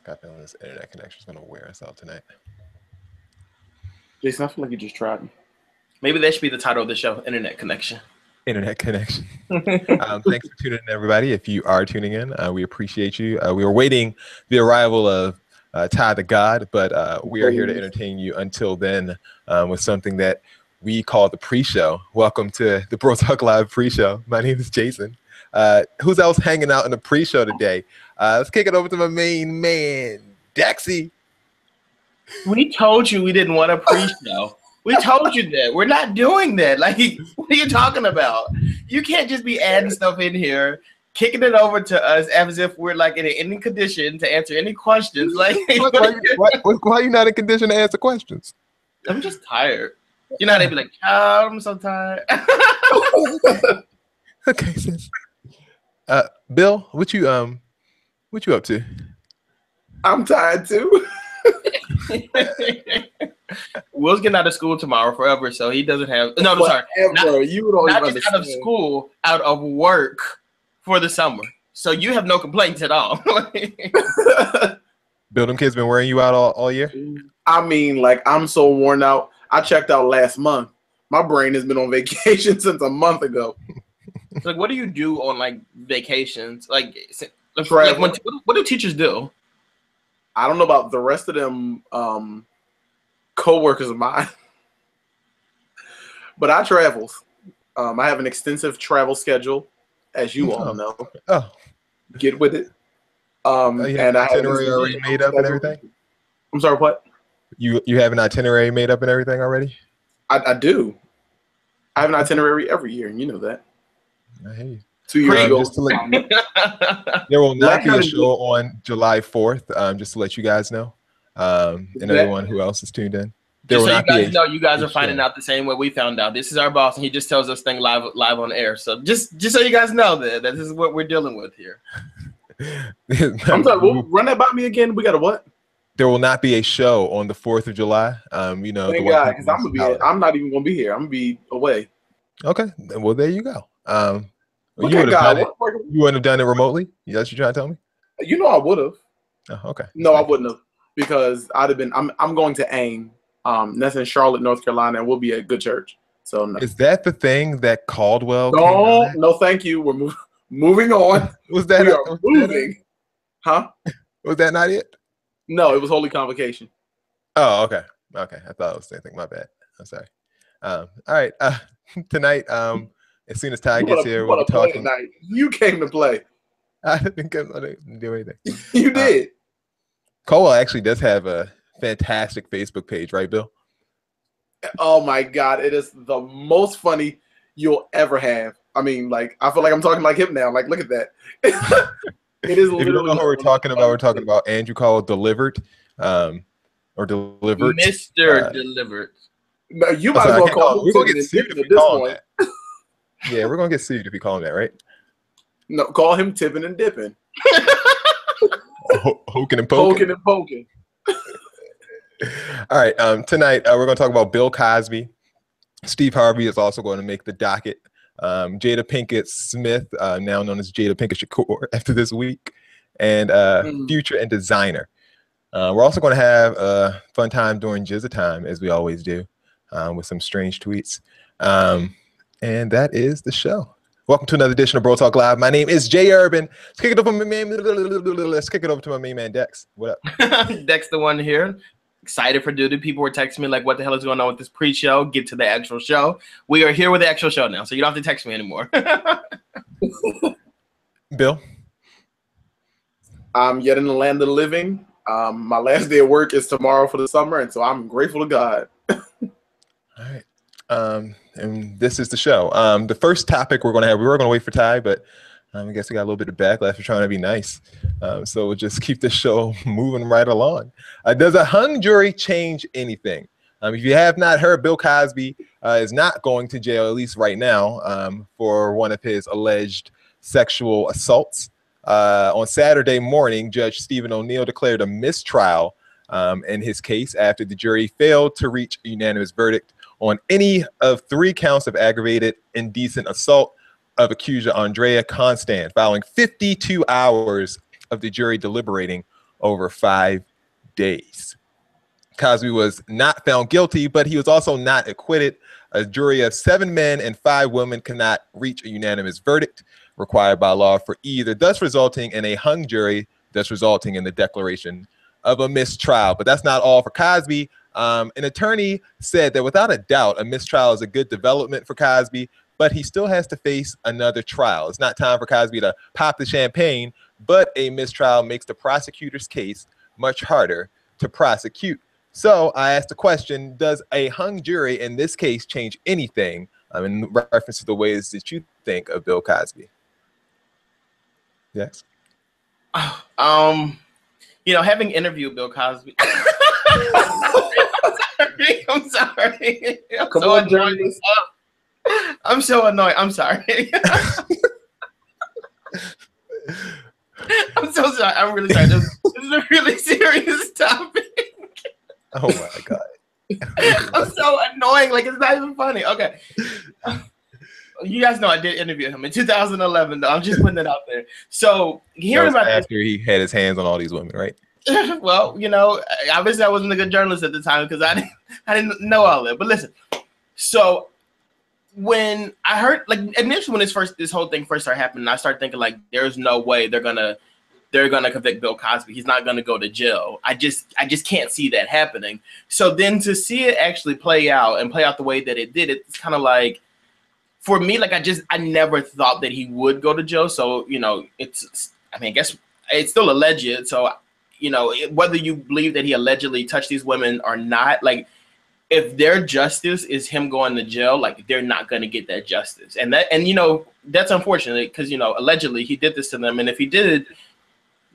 Got feeling this internet connection is gonna wear us out tonight. Jason, I feel like you just tried me. Maybe that should be the title of the show, Internet Connection. Internet connection. Thanks for tuning in, everybody. If you are tuning in, we appreciate you. We were waiting the arrival of Ty the God, but we are here to entertain you until then with something that we call the pre-show. Welcome to the Bro Talk Live pre-show. My name is Jason. Who's else hanging out in the pre-show today? Let's kick it over to my main man, Dexy. We told you we didn't want a pre-show. We told you that. We're not doing that. Like, what are you talking about? You can't just be adding stuff in here, kicking it over to us as if we're like in any condition to answer any questions. Like, why are you not in condition to answer questions? I'm just tired. You know how they be like, oh, I'm so tired. Okay, sis. Bill, what you up to? I'm tired too. Will's getting out of school tomorrow forever, so he doesn't have. No, I'm sorry. You don't not even just out of school, out of work for the summer. So you have no complaints at all. Bill, them kids been wearing you out all year? I mean, like, I'm so worn out. I checked out last month. My brain has been on vacation since a month ago. Like, what do you do on like vacations? Like Travel. What do teachers do? I don't know about the rest of them co-workers of mine, but I travel. I have an extensive travel schedule, as you all know. Oh, get with it. And I itinerary already made up and everything. I'm sorry, what? You have an itinerary made up and everything already? I do. I have an itinerary every year, and you know that. I hear you. 2 years ago. Just to there will not be a show on July 4th, just to let you guys know. And everyone who else is tuned in. Just so you guys know, you guys are finding out the same way we found out. This is our boss, and he just tells us things live on air. So just so you guys know that this is what we're dealing with here. I'm sorry, run that by me again. We got a what? There will not be a show on the 4th of July. You know, thank God, because I'm not even gonna be here. I'm gonna be away. Okay, well there you go. You wouldn't have done it remotely? That's what you're trying to tell me? You know I would have. Oh, okay. No, I wouldn't have, because I'd have been. I'm going to AIM. That's in Charlotte, North Carolina, and we'll be at good church. So no. Is that the thing that Caldwell? No, thank you. We're moving on. Was that moving? Huh? Was that not it? No, it was Holy Convocation. Oh, okay. Okay, I thought it was the same thing. My bad. I'm sorry. All right. Tonight, as soon as Ty gets here, we'll be talking. You came to play. I didn't come to do anything. You did. Caldwell actually does have a fantastic Facebook page, right, Bill? Oh my God, it is the most funny you'll ever have. I mean, like, I feel like I'm talking like him now. Like, look at that. It is. If you don't know who we're talking about Andrew Caldwell Delivered, or Delivered. Mr. Delivered. No, you might as well call him. We're gonna get sued if we call him that. Yeah, we're gonna get sued if we call him that, right? No, call him tipping and dipping. Hoking and poking. Poking and poking. All right. Tonight we're going to talk about Bill Cosby. Steve Harvey is also going to make the docket. Jada Pinkett-Smith, now known as Jada Pinkett-Shakur, after this week, and Future and Designer. We're also going to have a fun time during Jizza time, as we always do, with some strange tweets. And that is the show. Welcome to another edition of Bro Talk Live. My name is Jay Urban. Let's kick it over to my main man, Dex. What up? Dex, the one here. Excited for duty. People were texting me like, what the hell is going on with this pre-show? Get to the actual show. We are here with the actual show now, so you don't have to text me anymore. Bill? I'm yet in the land of the living. My last day of work is tomorrow for the summer, and so I'm grateful to God. All right. And this is the show. The first topic we were going to wait for Ty, but I guess we got a little bit of backlash for trying to be nice. So we'll just keep the show moving right along. Does a hung jury change anything? If you have not heard, Bill Cosby is not going to jail, at least right now, for one of his alleged sexual assaults. On Saturday morning, Judge Stephen O'Neill declared a mistrial in his case after the jury failed to reach a unanimous verdict on any of 3 counts of aggravated indecent assault of accuser Andrea Constant, following 52 hours of the jury deliberating over 5 days. Cosby was not found guilty, but he was also not acquitted. A jury of 7 men and 5 women cannot reach a unanimous verdict required by law for either, thus resulting in a hung jury, thus resulting in the declaration of a mistrial. But that's not all for Cosby. An attorney said that without a doubt, a mistrial is a good development for Cosby, but he still has to face another trial. It's not time for Cosby to pop the champagne, but a mistrial makes the prosecutor's case much harder to prosecute. So I asked the question, does a hung jury in this case change anything in reference to the ways that you think of Bill Cosby? Yes. You know, having interviewed Bill Cosby. I'm sorry. Come on, journalist. I'm so annoyed. I'm sorry. I'm so sorry. I'm really sorry. This is a really serious topic. Oh my God. I'm so annoying. Like, it's not even funny. Okay. You guys know I did interview him in 2011, though. I'm just putting it out there. So hearing about after he had his hands on all these women, right? Well, you know, obviously I wasn't a good journalist at the time because I didn't know all that. But listen, so when I heard, like, initially when this whole thing first started happening, I started thinking, like, there's no way they're gonna convict Bill Cosby. He's not gonna go to jail. I just can't see that happening. So then to see it actually play out the way that it did, it's kind of like, for me, like, I never thought that he would go to jail. So, you know, I guess it's still alleged. So, you know, whether you believe that he allegedly touched these women or not, like, if their justice is him going to jail, like, they're not going to get that justice. And you know, that's unfortunate because, you know, allegedly he did this to them. And if he did,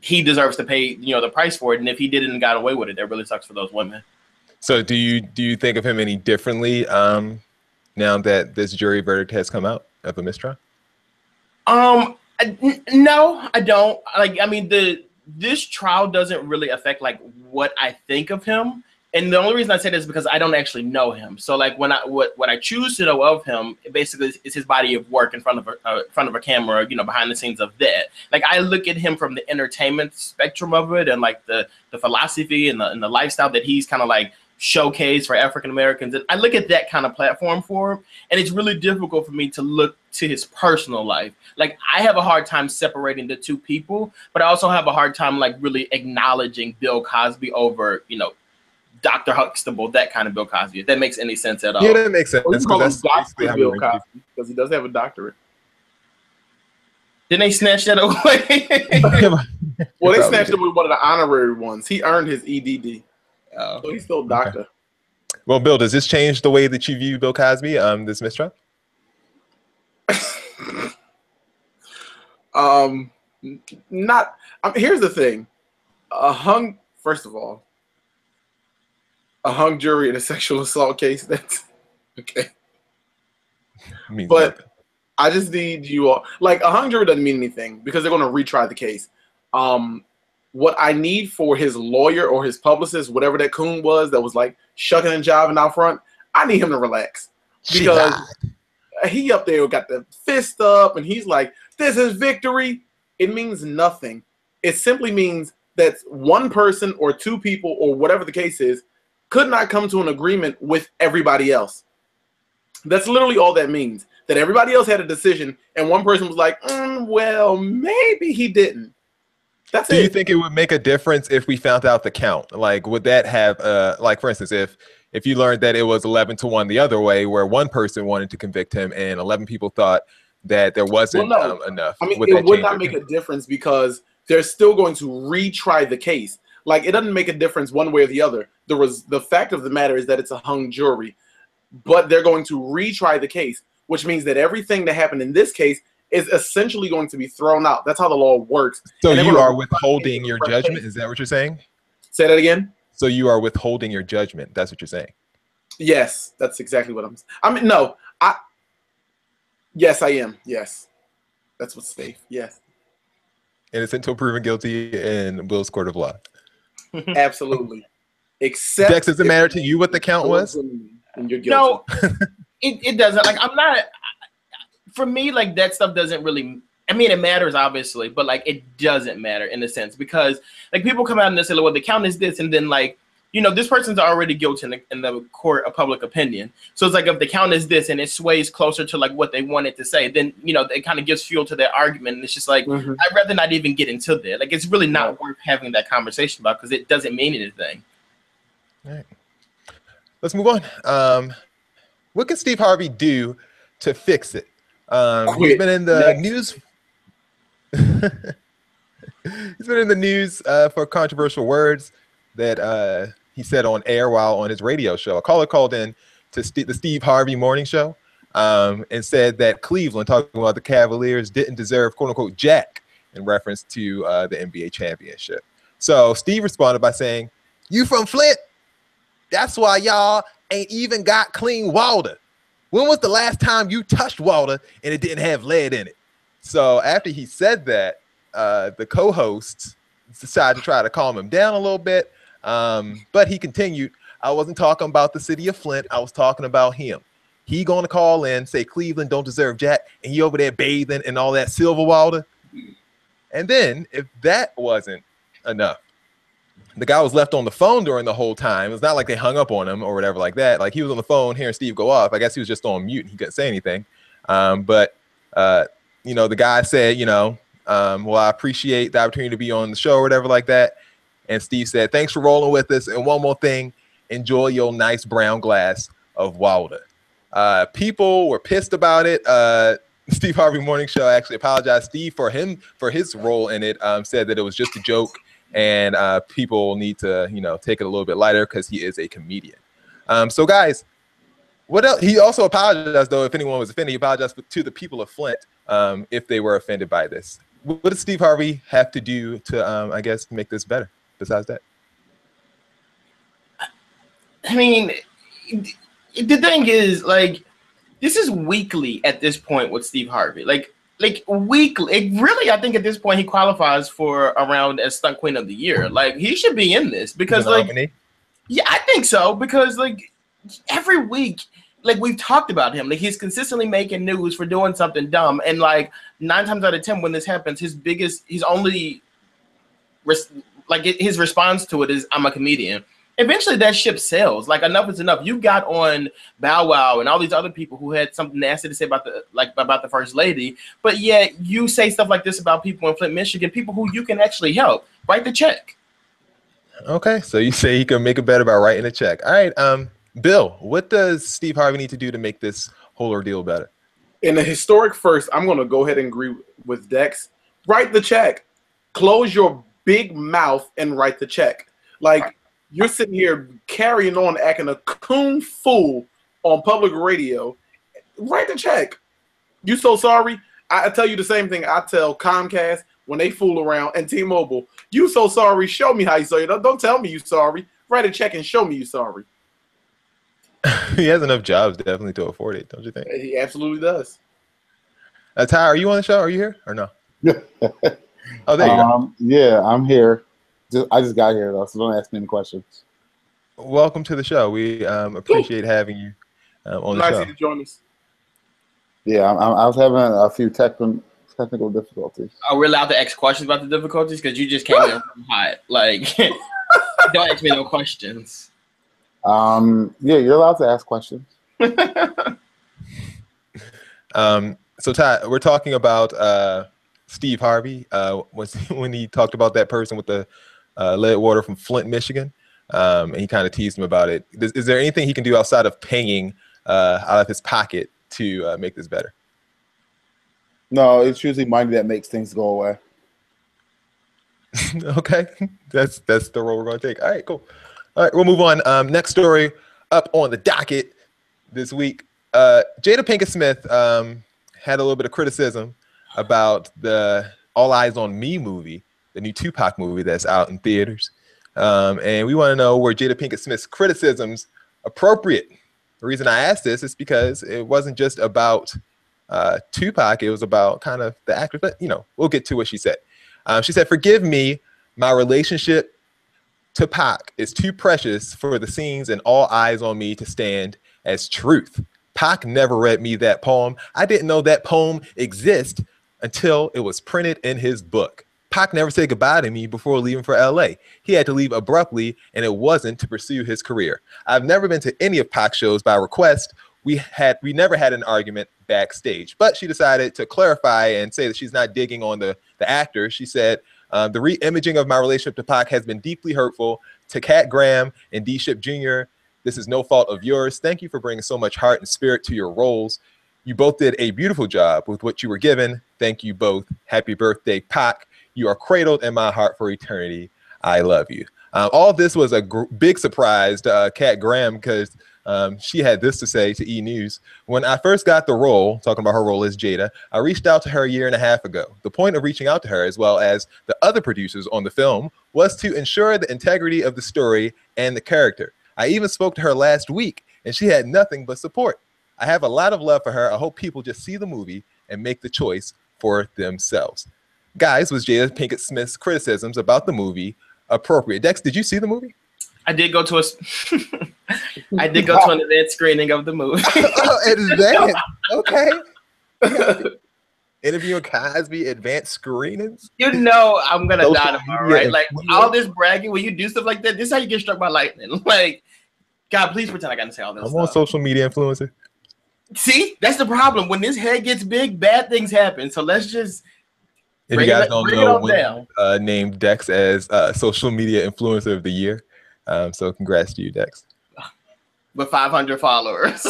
he deserves to pay, you know, the price for it. And if he didn't and got away with it, that really sucks for those women. So do you think of him any differently now that this jury verdict has come out of a mistrial? No, I don't. Like, I mean, this trial doesn't really affect, like, what I think of him. And the only reason I say this is because I don't actually know him. So, like, what I choose to know of him, basically, is his body of work in front of a camera, you know, behind the scenes of that. Like, I look at him from the entertainment spectrum of it, and, like, the philosophy and the lifestyle that he's kind of, like, showcased for African Americans. And I look at that kind of platform for him, and it's really difficult for me to look to his personal life. Like, I have a hard time separating the two people, but I also have a hard time, like, really acknowledging Bill Cosby over, you know, Dr. Huxtable, that kind of Bill Cosby, if that makes any sense at all. Yeah, that makes sense. Well, that's Dr. Bill Cosby, because he does have a doctorate. Didn't they snatch that away? Well, they snatched him with one of the honorary ones. He earned his EDD. Oh. So he's still a doctor. Okay. Well, Bill, does this change the way that you view Bill Cosby, this mistrial? Here's the thing. First of all, a hung jury in a sexual assault case, that's okay. But I just need you all, like, a hung jury doesn't mean anything because they're going to retry the case. What I need for his lawyer or his publicist, whatever that coon was that was, like, shucking and jiving out front, I need him to relax. Because he up there got the fist up and he's like, this is victory. It means nothing. It simply means that one person or two people or whatever the case is could not come to an agreement with everybody else. That's literally all that means. That everybody else had a decision and one person was like, well, maybe he didn't. That's it. Do you think it would make a difference if we found out the count? Like, would that have, like, for instance, if you learned that it was 11-1 the other way, where one person wanted to convict him and 11 people thought that there wasn't enough? I mean, it would not make a difference because they're still going to retry the case. Like, it doesn't make a difference one way or the other. The fact of the matter is that it's a hung jury, but they're going to retry the case, which means that everything that happened in this case is essentially going to be thrown out. That's how the law works. So you are withholding your judgment? Is that what you're saying? Say that again? So you are withholding your judgment. That's what you're saying? Yes, that's exactly what yes, I am. Yes. That's what's safe. Yes. Innocent until proven guilty in Bill's court of law. Absolutely. Except Dex, does it matter to you what the count was? And you're guilty. No, it doesn't. Like, I'm not. For me, like, that stuff doesn't really I mean, it matters obviously, but like it doesn't matter in a sense because like people come out and they say, well, the count is this, and then like this person's already guilty in the court of public opinion. So it's like if the count is this and it sways closer to like what they wanted to say, then it kind of gives fuel to their argument, and it's just like I'd rather not even get into that. Like it's really not worth having that conversation about because it doesn't mean anything. All right, let's move on. What can Steve Harvey do to fix it? He's been in the news. He's been in the news for controversial words that he said on air while on his radio show. A caller called in to the Steve Harvey morning show and said that Cleveland, talking about the Cavaliers, didn't deserve quote unquote jack in reference to the NBA championship. So Steve responded by saying, "You from Flint? That's why y'all ain't even got clean water. When was the last time you touched water and it didn't have lead in it?" So after he said that, the co-hosts decided to try to calm him down a little bit. But he continued, "I wasn't talking about the city of Flint. I was talking about him. He going to call in, say Cleveland don't deserve jack, and he over there bathing in all that silver water." And then if that wasn't enough, the guy was left on the phone during the whole time. It's not like they hung up on him or whatever like that. Like he was on the phone hearing Steve go off. I guess he was just on mute and he couldn't say anything. But the guy said, well, I appreciate the opportunity to be on the show or whatever like that. And Steve said, "Thanks for rolling with us. And one more thing, enjoy your nice brown glass of water." People were pissed about it. Steve Harvey Morning Show actually apologized Steve for his role in it. Said that it was just a joke, and people need to take it a little bit lighter because he is a comedian. So guys, what else? He also apologized though if anyone was offended. He apologized to the people of Flint if they were offended by this. What does Steve Harvey have to do to I guess make this better? Besides that, I mean, the thing is, like, this is weekly at this point with Steve Harvey. Like weekly. Really, I think at this point he qualifies for around as Stunt Queen of the Year. Like, he should be in this because, like, yeah, I think so because, like, every week, like, we've talked about him. Like, he's consistently making news for doing something dumb, and like 9 times out of 10 when this happens, his response to it is, "I'm a comedian." Eventually that ship sails. Like, enough is enough. You got on Bow Wow and all these other people who had something nasty to say about the first lady, but yet you say stuff like this about people in Flint, Michigan, people who you can actually help. Write the check. Okay, so you say he can make it better by writing a check. All right, Bill, what does Steve Harvey need to do to make this whole ordeal better? In a historic first, I'm going to go ahead and agree with Dex. Write the check. Close your big mouth and write the check. Like, you're sitting here carrying on, acting a coon fool on public radio. Write the check. You so sorry? I tell you the same thing I tell Comcast when they fool around and T-Mobile. You so sorry? Show me how you sorry. Don't tell me you sorry. Write a check and show me you sorry. He has enough jobs definitely to afford it, don't you think? He absolutely does. Ty, are you on the show? Are you here or no? Oh, there you go. Yeah, I'm here. I just got here though, so don't ask me any questions. Welcome to the show. We appreciate having you on the show. Nice to join us. Yeah, I was having a few technical difficulties. Are we allowed to ask questions about the difficulties? Because you just came in from hot. Like, don't ask me no questions. Yeah, you're allowed to ask questions. So Ty, we're talking about Steve Harvey when he talked about that person with the lead water from Flint, Michigan, and he kind of teased him about it. Is there anything he can do outside of paying out of his pocket to make this better? No, it's usually money that makes things go away. Okay, that's the role we're going to take. All right, cool. All right, we'll move on. Next story up on the docket this week. Jada Pinkett-Smith had a little bit of criticism about the All Eyes on Me movie, the new Tupac movie that's out in theaters. And we want to know, were Jada Pinkett-Smith's criticisms appropriate? The reason I asked this is because it wasn't just about Tupac, it was about kind of the actor, but we'll get to what she said. She said, "Forgive me, my relationship to Pac is too precious for the scenes and All Eyes on Me to stand as truth. Pac never read me that poem. I didn't know that poem exists until it was printed in his book. Pac never said goodbye to me before leaving for LA. He had to leave abruptly, and it wasn't to pursue his career. I've never been to any of Pac's shows by request. We never had an argument backstage, but she decided to clarify and say that she's not digging on the actor. She said, the re-imaging of my relationship to Pac has been deeply hurtful. To Cat Graham and D. Ship Jr., this is no fault of yours. Thank you for bringing so much heart and spirit to your roles. You both did a beautiful job with what you were given. Thank you both. Happy birthday, Pac. You are cradled in my heart for eternity. I love you. All this was a big surprise to Cat Graham because she had this to say to E! News. When I first got the role, talking about her role as Jada, I reached out to her a year and a half ago. The point of reaching out to her, as well as the other producers on the film, was to ensure the integrity of the story and the character. I even spoke to her last week, and she had nothing but support. I have a lot of love for her. I hope people just see the movie and make the choice for themselves. Guys, was Jada Pinkett-Smith's criticisms about the movie appropriate? Dex, did you see the movie? I did go to I did go to an advanced screening of the movie. Oh, advanced. Okay. Interviewing Cosby, advanced screenings. You know I'm gonna die tomorrow, right? Like influence. all this bragging, when you do stuff like that, this is how you get struck by lightning. Like, God, please pretend I gotta say all this I'm stuff. on social media influencer. See, that's the problem. When this head gets big, bad things happen. So let's just If you guys don't know, named Dex as social media influencer of the year. So congrats to you, Dex. With 500 followers.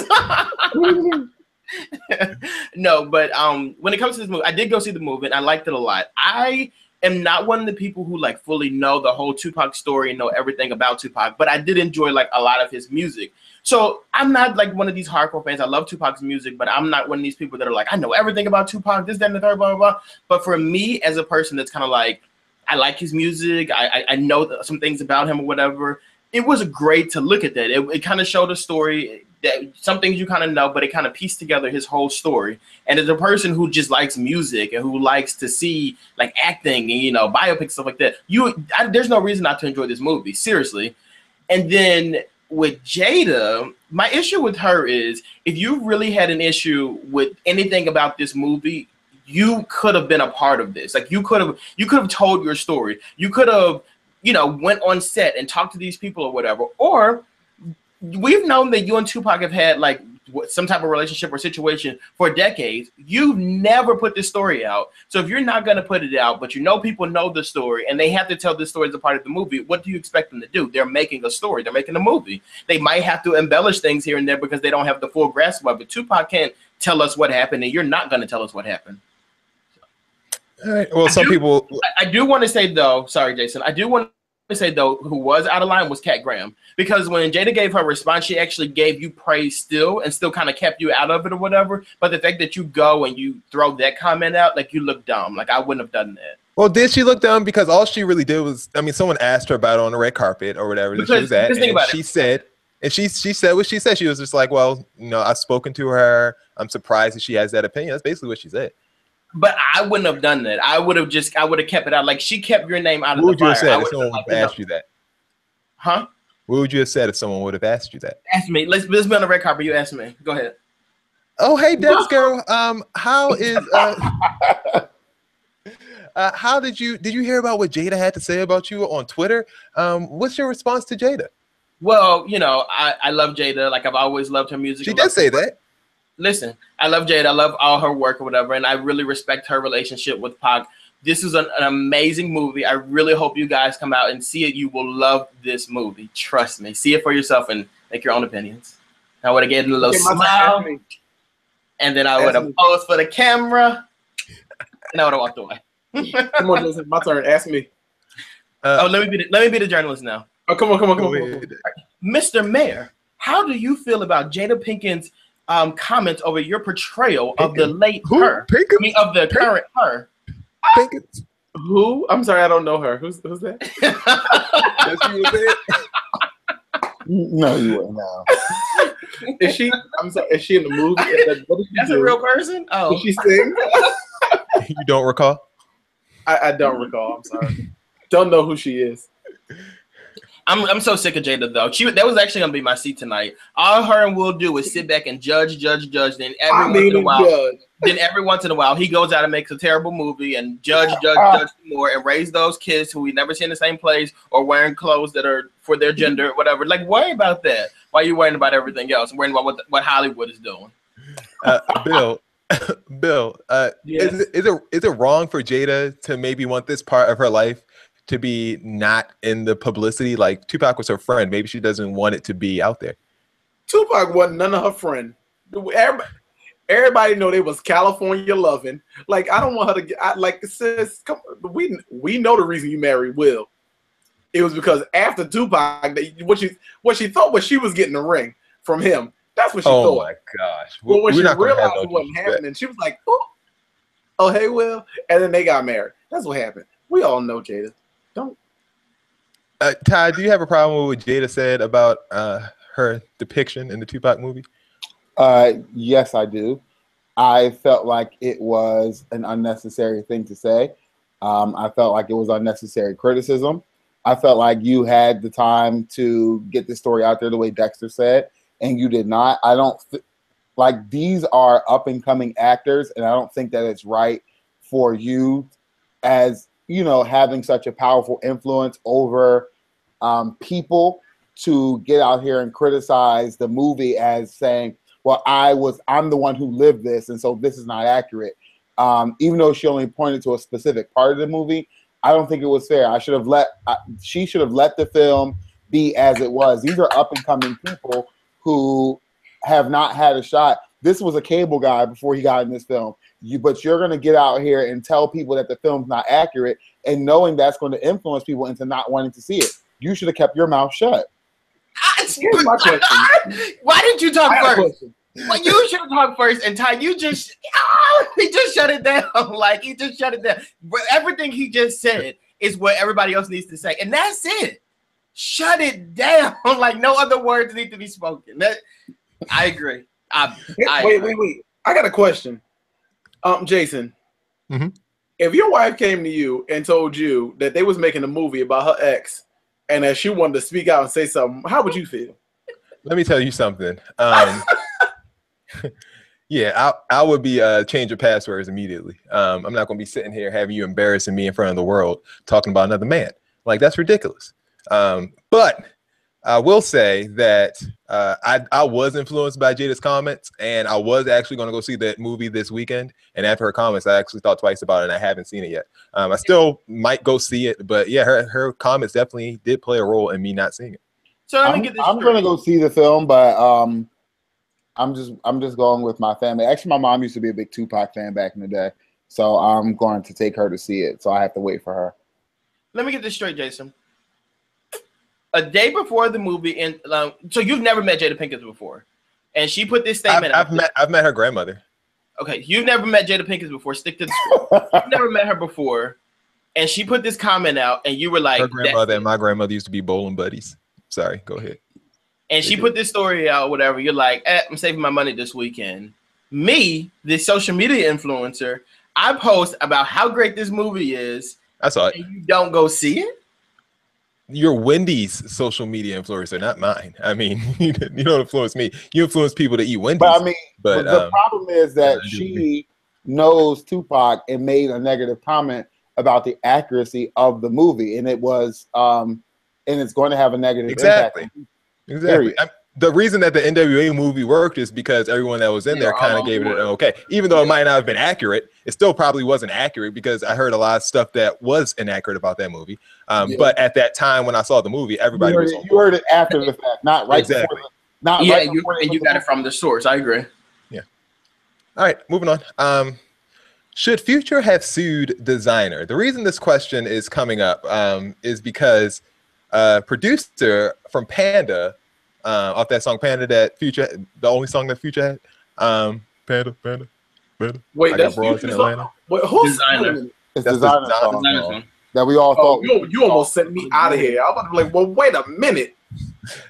No, but when it comes to this movie, I did go see the movie and I liked it a lot. I am not one of the people who like fully know the whole Tupac story and know everything about Tupac, but I did enjoy like a lot of his music. So I'm not like one of these hardcore fans. I love Tupac's music, but I'm not one of these people that are like, I know everything about Tupac, this, that, and the third, blah, blah, blah. But for me, as a person that's kind of like, I like his music, I know some things about him or whatever, it was great to look at that. It kind of showed a story that some things you kind of know, but it kind of pieced together his whole story. And as a person who just likes music and who likes to see like acting and, you know, biopics, stuff like that, there's no reason not to enjoy this movie, seriously. And then with Jada, my issue with her is if you really had an issue with anything about this movie, you could have been a part of this. Like you could have told your story. You could have, you know, went on set and talked to these people or whatever. Or we've known that you and Tupac have had like some type of relationship or situation for decades. You've never put this story out. So if you're not going to put it out, but you know people know the story and they have to tell this story as a part of the movie, what do you expect them to do? They're making a story. They're making a movie. They might have to embellish things here and there because they don't have the full grasp of it. Tupac can't tell us what happened and you're not going to tell us what happened. All right. Well, I do want to say though, sorry, Jason, I do want to say though, who was out of line was Cat Graham, because when Jada gave her response, she actually gave you praise still and still kind of kept you out of it or whatever. But the fact that you go and you throw that comment out, like you look dumb. Like I wouldn't have done that. Well, did she look dumb? Because all she really did was, I mean, someone asked her about it on the red carpet or whatever that she was at, and she said, and she said what she said. She was just like, well, you know, I've spoken to her. I'm surprised that she has that opinion. That's basically what she said. But I wouldn't have done that. I would have kept it out. Like she kept your name out of the fire. What would you have said if someone would have asked you that? Huh? What would you have said if someone would have asked you that? Ask me. Let's be on the red carpet. You ask me. Go ahead. Oh, hey, Dex girl. How is how did you hear about what Jada had to say about you on Twitter? What's your response to Jada? Well, you know, I love Jada. Like I've always loved her music. She did say that. Listen, I love Jada. I love all her work or whatever, and I really respect her relationship with Pac. This is an amazing movie. I really hope you guys come out and see it. You will love this movie. Trust me. See it for yourself and make your own opinions. I would have given a little smile, and then I would have posed for the camera, and I would have walked away. Come on, Joseph, my turn. Ask me. Let me be the journalist now. Oh, come on. Mr. Mayor, how do you feel about Jada Pinkett's comments over your portrayal of the late her? I mean, of the current her. Pinkett. Who? I'm sorry, I don't know her. Who's that? That's you said? No, you wouldn't know. Is she? I'm sorry. Is she in the movie? What does she That's do? a real person. Oh, Did she sing? You don't recall? I don't recall. I'm sorry. Don't know who she is. I'm so sick of Jada though. That was actually gonna be my seat tonight. All her and Will do is sit back and judge. Then every once in a while he goes out and makes a terrible movie and judge more and raise those kids who we never see in the same place or wearing clothes that are for their gender or whatever. Like, worry about that. Why are you worrying about everything else? Worrying about what Hollywood is doing. Bill, Yes. is it wrong for Jada to maybe want this part of her life to be not in the publicity? Like, Tupac was her friend. Maybe she doesn't want it to be out there. Tupac wasn't none of her friend. Everybody know they was California loving. Like, I don't want her to get like, sis, come on, we know the reason you married Will. It was because after Tupac, what she thought was she was getting a ring from him. That's what she thought. Oh my gosh. Well, when she not gonna realized have it no wasn't disrespect. happening, she was like, oh, hey, Will. And then they got married. That's what happened. We all know Jada. Don't. Ty, do you have a problem with what Jada said about her depiction in the Tupac movie? Yes, I do. I felt like it was an unnecessary thing to say. I felt like it was unnecessary criticism. I felt like you had the time to get the story out there the way Dexter said, and you did not. I don't like, these are up and coming actors, and I don't think that it's right for you, as you know, having such a powerful influence over people, to get out here and criticize the movie as saying, well, I'm the one who lived this, and so this is not accurate. Even though she only pointed to a specific part of the movie, I don't think it was fair. She should have let the film be as it was. These are up and coming people who have not had a shot. This was a cable guy before he got in this film. But you're going to get out here and tell people that the film's not accurate, and knowing that's going to influence people into not wanting to see it. You should have kept your mouth shut. Here's my question. Why didn't you talk I have a first? question. Well, you should have talked first, and Ty, he just shut it down. Like, he just shut it down. But everything he just said is what everybody else needs to say, and that's it. Shut it down. Like, no other words need to be spoken. I agree. Wait. I got a question. Jason, if your wife came to you and told you that they was making a movie about her ex, and that she wanted to speak out and say something, how would you feel? Let me tell you something. Yeah, I would be changing passwords immediately. I'm not going to be sitting here having you embarrassing me in front of the world talking about another man. Like, that's ridiculous. But I will say that I was influenced by Jada's comments, and I was actually going to go see that movie this weekend. And after her comments, I actually thought twice about it, and I haven't seen it yet. I still might go see it, but yeah, her comments definitely did play a role in me not seeing it. So let me get this I'm going to go see the film, but I'm just going with my family. Actually, my mom used to be a big Tupac fan back in the day, so I'm going to take her to see it. So I have to wait for her. Let me get this straight, Jason. A day before the movie, and so you've never met Jada Pinkett before, and she put this statement. I've met her grandmother. Okay, you've never met Jada Pinkett before. Stick to the script. You've never met her before, and she put this comment out, and you were like, her grandmother and my grandmother used to be bowling buddies. Sorry, go ahead. And she put this story out, whatever. You're like, I'm saving my money this weekend. Me, this social media influencer, I post about how great this movie is. I saw it. And you don't go see it? You're Wendy's social media influencer, not mine. I mean, you don't influence me. You influence people to eat Wendy's. But I mean, but the problem is that she knows Tupac and made a negative comment about the accuracy of the movie, and it was, and it's going to have a negative impact. Exactly. The reason that the NWA movie worked is because everyone that was in there kind of gave it an okay. Even though it might not have been accurate, it still probably wasn't accurate because I heard a lot of stuff that was inaccurate about that movie. But at that time when I saw the movie, everybody was on board. You heard it after the fact, not right exactly. before. You got it from the source. I agree. Yeah. All right, moving on. Should Future have sued Designer? The reason this question is coming up is because producer from Panda, off that song Panda that Future, the only song that Future had, Panda. Wait, I that's got bros in Atlanta. Wait, who's Designer? It's That's Designer Designer song that we all thought. You almost sent me out of here. I was about to be like, well, wait a minute.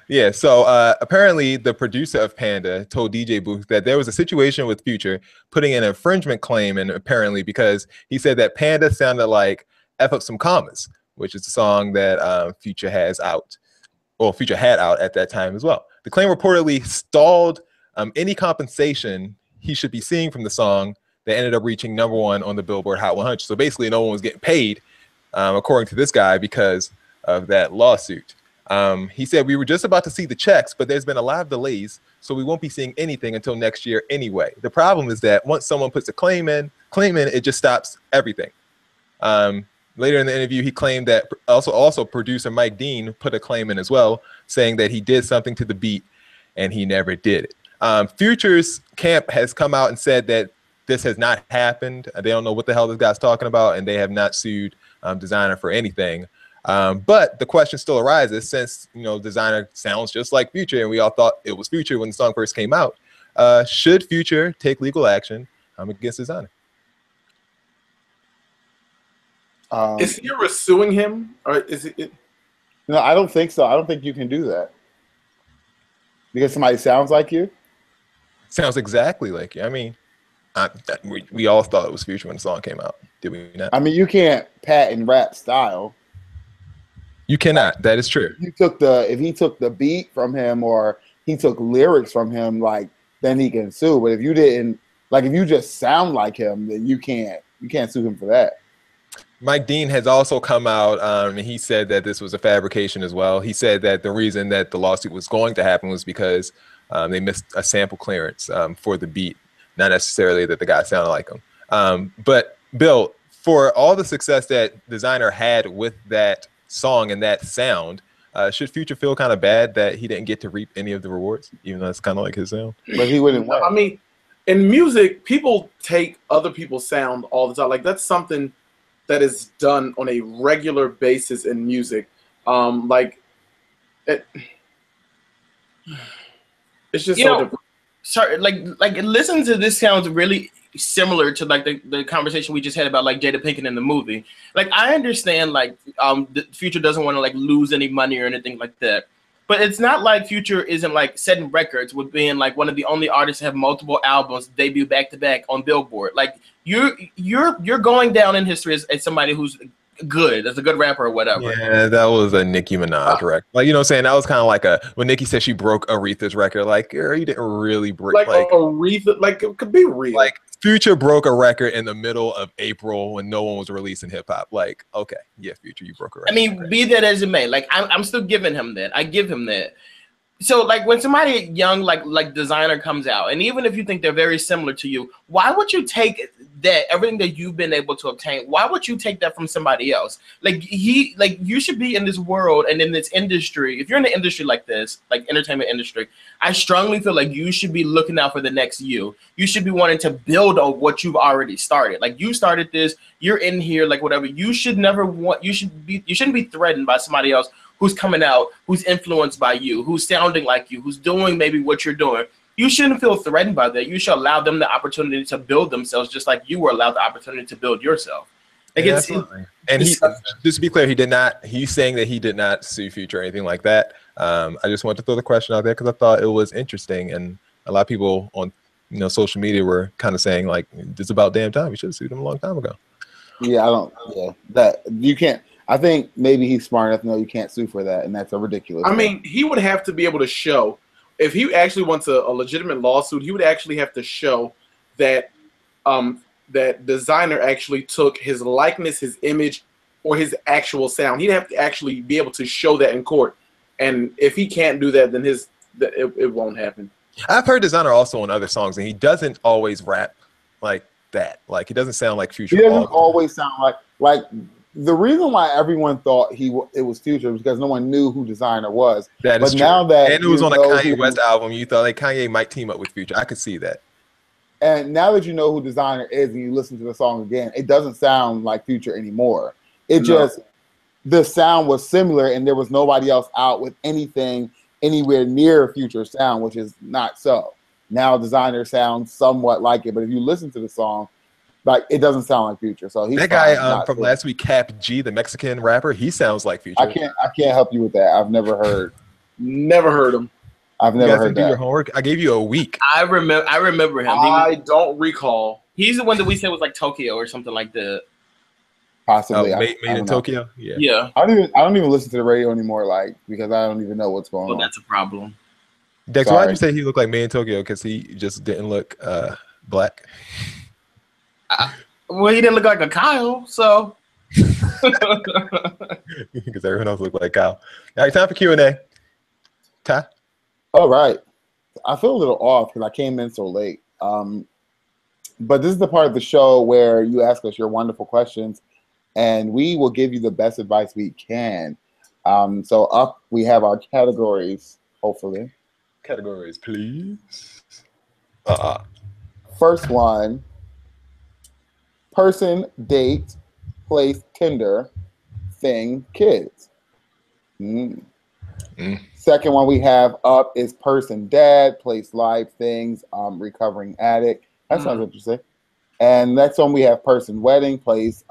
Yeah, so apparently the producer of Panda told DJ Booth that there was a situation with Future putting an infringement claim in, apparently because he said that Panda sounded like F Up Some Commas, which is a song that Future has out. well, Future had out at that time as well. The claim reportedly stalled any compensation he should be seeing from the song that ended up reaching #1 on the Billboard Hot 100. So basically, no one was getting paid, according to this guy, because of that lawsuit. He said, we were just about to see the checks, but there's been a lot of delays, so we won't be seeing anything until next year anyway. The problem is that once someone puts a claim in, it just stops everything. Later in the interview, he claimed that also producer Mike Dean put a claim in as well, saying that he did something to the beat and he never did it. Future's camp has come out and said that this has not happened. They don't know what the hell this guy's talking about, and they have not sued Designer for anything. But the question still arises, since Designer sounds just like Future, and we all thought it was Future when the song first came out. Should Future take legal action against Designer? Is he ever suing him, or is it? No, I don't think so. I don't think you can do that because somebody sounds like you. Sounds exactly like you. I mean, we all thought it was Future when the song came out. Did we not? I mean, you can't patent rap style. You cannot. That is true. If he took the beat from him or he took lyrics from him, like, then he can sue. But if you didn't, like, if you just sound like him, then you can't sue him for that. Mike Dean has also come out and he said that this was a fabrication as well. He said that the reason that the lawsuit was going to happen was because they missed a sample clearance for the beat, not necessarily that the guy sounded like him. But Bill, for all the success that Designer had with that song and that sound, should Future feel kind of bad that he didn't get to reap any of the rewards, even though it's kind of like his sound? But he wouldn't win. I mean, in music, people take other people's sound all the time. Like, that's something that is done on a regular basis in music. It's just so different. Sorry, like listen to this sounds really similar to like the conversation we just had about like Jada Pinkett in the movie. Like, I understand like the Future doesn't want to like lose any money or anything like that. But it's not like Future isn't like setting records with being like one of the only artists to have multiple albums debut back to back on Billboard. Like, you're going down in history as somebody who's good, as a good rapper or whatever. Yeah, that was a Nicki Minaj record. Like, you know what I'm saying? That was kind of like when Nicki said she broke Aretha's record. Like, girl, you didn't really break. Like Aretha, like, it could be real. Like, Future broke a record in the middle of April when no one was releasing hip hop. Like, okay, yeah, Future, you broke a record. I mean, be that as it may, like, I'm still giving him that. I give him that. So, like, when somebody young, like Designer comes out, and even if you think they're very similar to you, why would you take that, everything that you've been able to obtain, why would you take that from somebody else? Like, you should be in this world and in this industry. If you're in an industry like this, like entertainment industry, I strongly feel like you should be looking out for the next you. You should be wanting to build on what you've already started. Like, you started this, you're in here, like, whatever. You shouldn't be threatened by somebody else who's coming out, who's influenced by you, who's sounding like you, who's doing maybe what you're doing. You shouldn't feel threatened by that. You should allow them the opportunity to build themselves, just like you were allowed the opportunity to build yourself. Like, yeah, and he, just to be clear, he's saying that he did not sue Future or anything like that. I just wanted to throw the question out there because I thought it was interesting, and a lot of people on social media were kind of saying like, it's about damn time. We should have sued him a long time ago. Yeah, that you can't. I think maybe he's smart enough to know you can't sue for that, and that's a ridiculous thing. mean, he would have to be able to show, if he actually wants a legitimate lawsuit, he would actually have to show that that Designer actually took his likeness, his image, or his actual sound. He'd have to actually be able to show that in court. And if he can't do that, then it won't happen. I've heard Designer also on other songs, and he doesn't always rap like that. Like, he doesn't sound like Future. He doesn't always sound like. The reason why everyone thought it was Future was because no one knew who Designer was. That is true. Now that and it was on a Kanye West album, you thought like Kanye might team up with Future. I could see that. And now that you know who Designer is and you listen to the song again, it doesn't sound like Future anymore. The sound was similar, and there was nobody else out with anything anywhere near Future's sound, which is not so. Now Designer sounds somewhat like it, but if you listen to the song, like, it doesn't sound like Future. So that guy from last week, Cap G, the Mexican rapper, he sounds like Future. I can't help you with that. I've never heard him. I've never heard that. Do your homework. I gave you a week. I remember him. I don't recall. He's the one that we said was like Tokyo or something like that. Possibly. Made I in don't know. Tokyo. Yeah. Yeah. I don't even listen to the radio anymore, like, because I don't even know what's going Well, on. that's a problem. Dex, why'd Sorry. you say he looked like Made in Tokyo? Because he just didn't look black. Well, he didn't look like a Kyle, so. Because everyone else looked like Kyle. All right, time for Q&A. Ty? All right. I feel a little off because I came in so late. But this is the part of the show where you ask us your wonderful questions, and we will give you the best advice we can. So up we have our categories, hopefully. Categories, please. First one, person, date, place, Tinder, thing, kids. Second one we have up is person, dad, place, life, things, recovering addict. That sounds interesting. And next one we have person, wedding, place,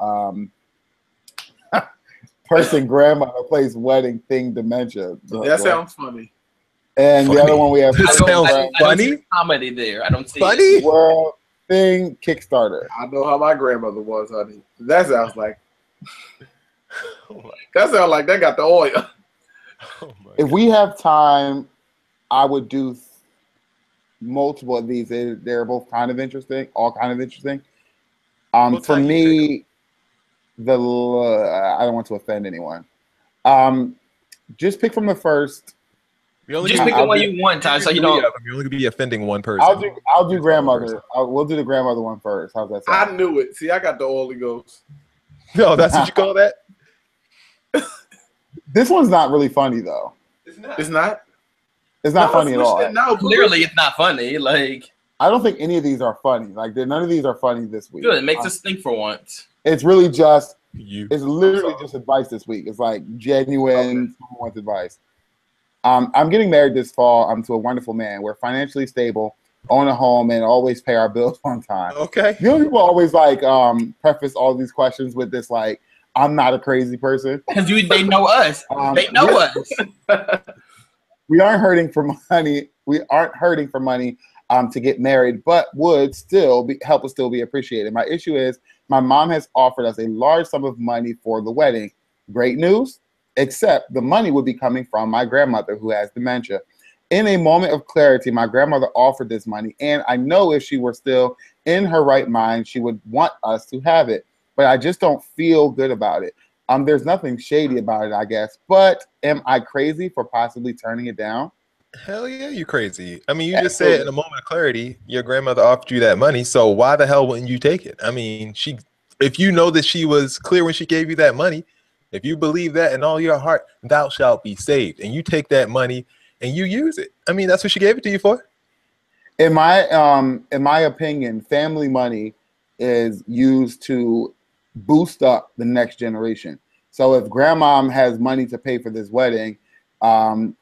person, grandmother, place, wedding, thing, dementia. That sounds funny. And the other one we have That sounds I don't funny. see comedy there. I don't see Funny? it. world, thing, Kickstarter. I know how my grandmother was, honey. That sounds like Oh my, that sounds like they got the oil. oh my If we have time, I would do multiple of these. They're both kind of interesting, all kind of interesting. For me, I don't want to offend anyone. Just pick from the first. Just pick the one you want, Ty, so you don't. You're only gonna be offending one person. I'll do grandmother. We'll do the grandmother one first. How's that sound? I knew it. See, I got the Holy Ghost. No, that's what you call that? This one's not really funny though. It's not. It's not funny at all. No, Clearly, it's not funny. Like, I don't think any of these are funny. Like, none of these are funny this week. good. It makes us think for once. It's really just. You. It's literally just advice this week. It's like genuine, someone wants advice. I'm getting married this fall. I'm to a wonderful man. We're financially stable, own a home, and always pay our bills on time. Okay. You know, people always like preface all these questions with this, like, I'm not a crazy person. Because they know us. They know us. We aren't hurting for money. We aren't hurting for money to get married, but would still help us still be appreciated. My issue is my mom has offered us a large sum of money for the wedding. Great news, except the money would be coming from my grandmother who has dementia. In a moment of clarity, my grandmother offered this money, and I know if she were still in her right mind, she would want us to have it, but I just don't feel good about it. There's nothing shady about it, I guess, but am I crazy for possibly turning it down? Hell yeah, you crazy. I mean, you just said in a moment of clarity, your grandmother offered you that money, so why the hell wouldn't you take it? I mean, if you know that she was clear when she gave you that money, if you believe that in all your heart, thou shalt be saved, and you take that money and you use it. I mean, that's what she gave it to you for. In my opinion, family money is used to boost up the next generation. So if grandmom has money to pay for this wedding, and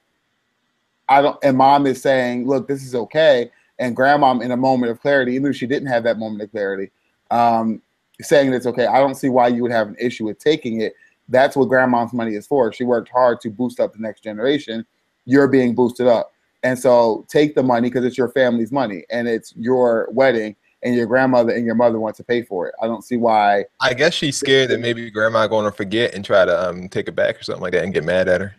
mom is saying, look, this is okay, and grandmom in a moment of clarity, even if she didn't have that moment of clarity, saying it's okay, I don't see why you would have an issue with taking it. That's what grandmom's money is for. She worked hard to boost up the next generation. You're being boosted up. And so take the money because it's your family's money and it's your wedding and your grandmother and your mother want to pay for it. I don't see why. I guess she's scared that maybe grandma going to forget and try to take it back or something like that and get mad at her.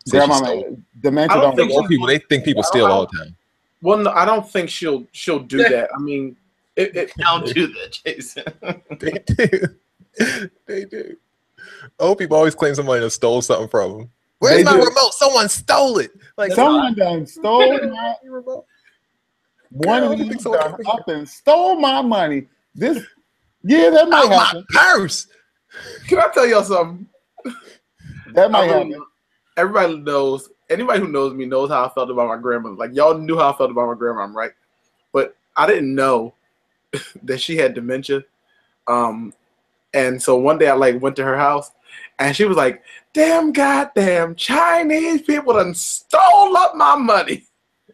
Grandma, dementia don't think Old people, they think people steal all the time. Well, no, I don't think she'll do that. I mean, Don't do that, Jason. They do. They do. Old people always claim somebody stole something from them. Where's my remote? Someone stole it. Like someone done stole my remote. One of these done up and stole my money. That might happen. My purse. Can I tell y'all something? That might happen. Everybody knows. Anybody who knows me knows how I felt about my grandmother. Like y'all knew how I felt about my grandma, right? But I didn't know that she had dementia. And so one day I went to her house, and she was like, "Damn goddamn Chinese people done stole up my money."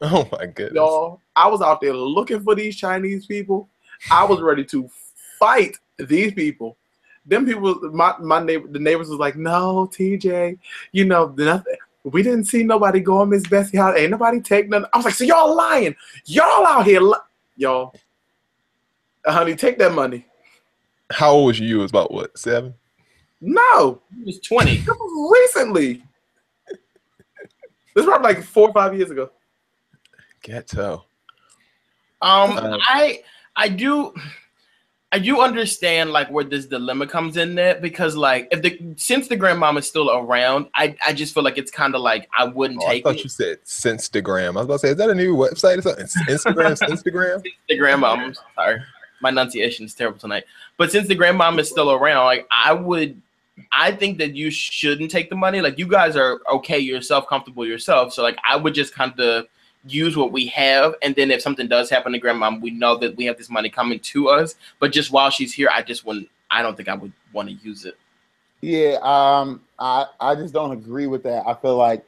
Oh my goodness. Y'all, I was out there looking for these Chinese people. I was ready to fight these people. Them people, the neighbors was like, "No, TJ, nothing. We didn't see nobody go on Miss Bessie house. Ain't nobody take nothing." I was like, "So y'all lying? Y'all out here, y'all, honey, take that money." How old was you? You was about what, 7? No, He was 20. this was recently. This was probably like 4 or 5 years ago. Ghetto. I do understand like where this dilemma comes in there, because like since the grandmom is still around, I just feel like it's kind of like I wouldn't take I thought it. you said Instagram. I was about to say, is that a new website or something? Instagram, Instagram. The grandmom, I'm sorry, my enunciation is terrible tonight. But since the grandmom is still around, like I think that you shouldn't take the money. Like you guys are okay yourself, comfortable yourself. So like I would just kind of use what we have, and then if something does happen to grandmom, we know that we have this money coming to us. But just while she's here, I don't think I would want to use it. Yeah, I just don't agree with that. I feel like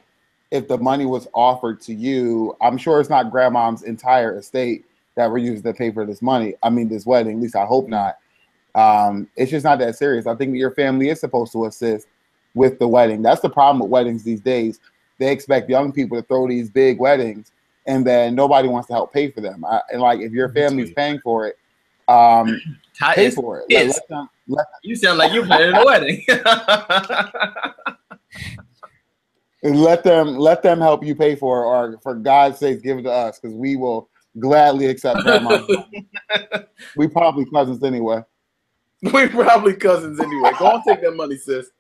if the money was offered to you, I'm sure it's not grandmom's entire estate that we're using to pay for this money. I mean, this wedding. At least I hope not. It's just not that serious. I think your family is supposed to assist with the wedding. That's the problem with weddings these days. They expect young people to throw these big weddings, and then nobody wants to help pay for them. And like, if your family's paying for it, pay for it. You sound like you're planning a wedding. And let them help you pay for it, or for God's sake, give it to us, because we will gladly accept grandma. We probably cousins anyway. We're probably cousins anyway. Go on, take that money, sis.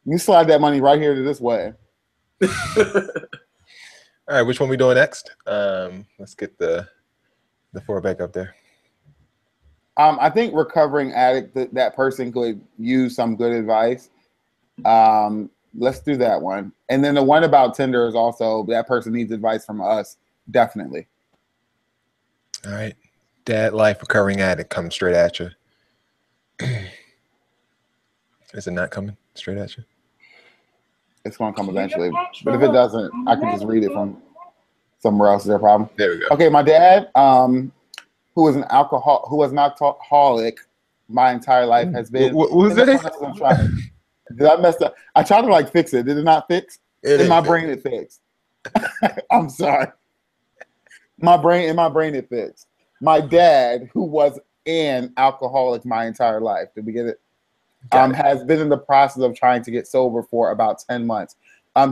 You slide that money right here to this way. All right, which one we doing next? Let's get the four back up there. I think recovering addict, that person could use some good advice. Let's do that one. And then the one about Tinder is also, that person needs advice from us, definitely. All right. Dad life recovering addict coming straight at you. Is it not coming straight at you? It's going to come eventually. But if it doesn't, I can just read it from somewhere else. Is there a problem? There we go. Okay, my dad, who was an alcoholic my entire life, has been. What was that? Did I mess up? I tried to like fix it. Did it not fix? In my brain, it fixed. I'm sorry. In my brain, it fixed. My dad, who was an alcoholic my entire life, did we get it? Has been in the process of trying to get sober for about 10 months.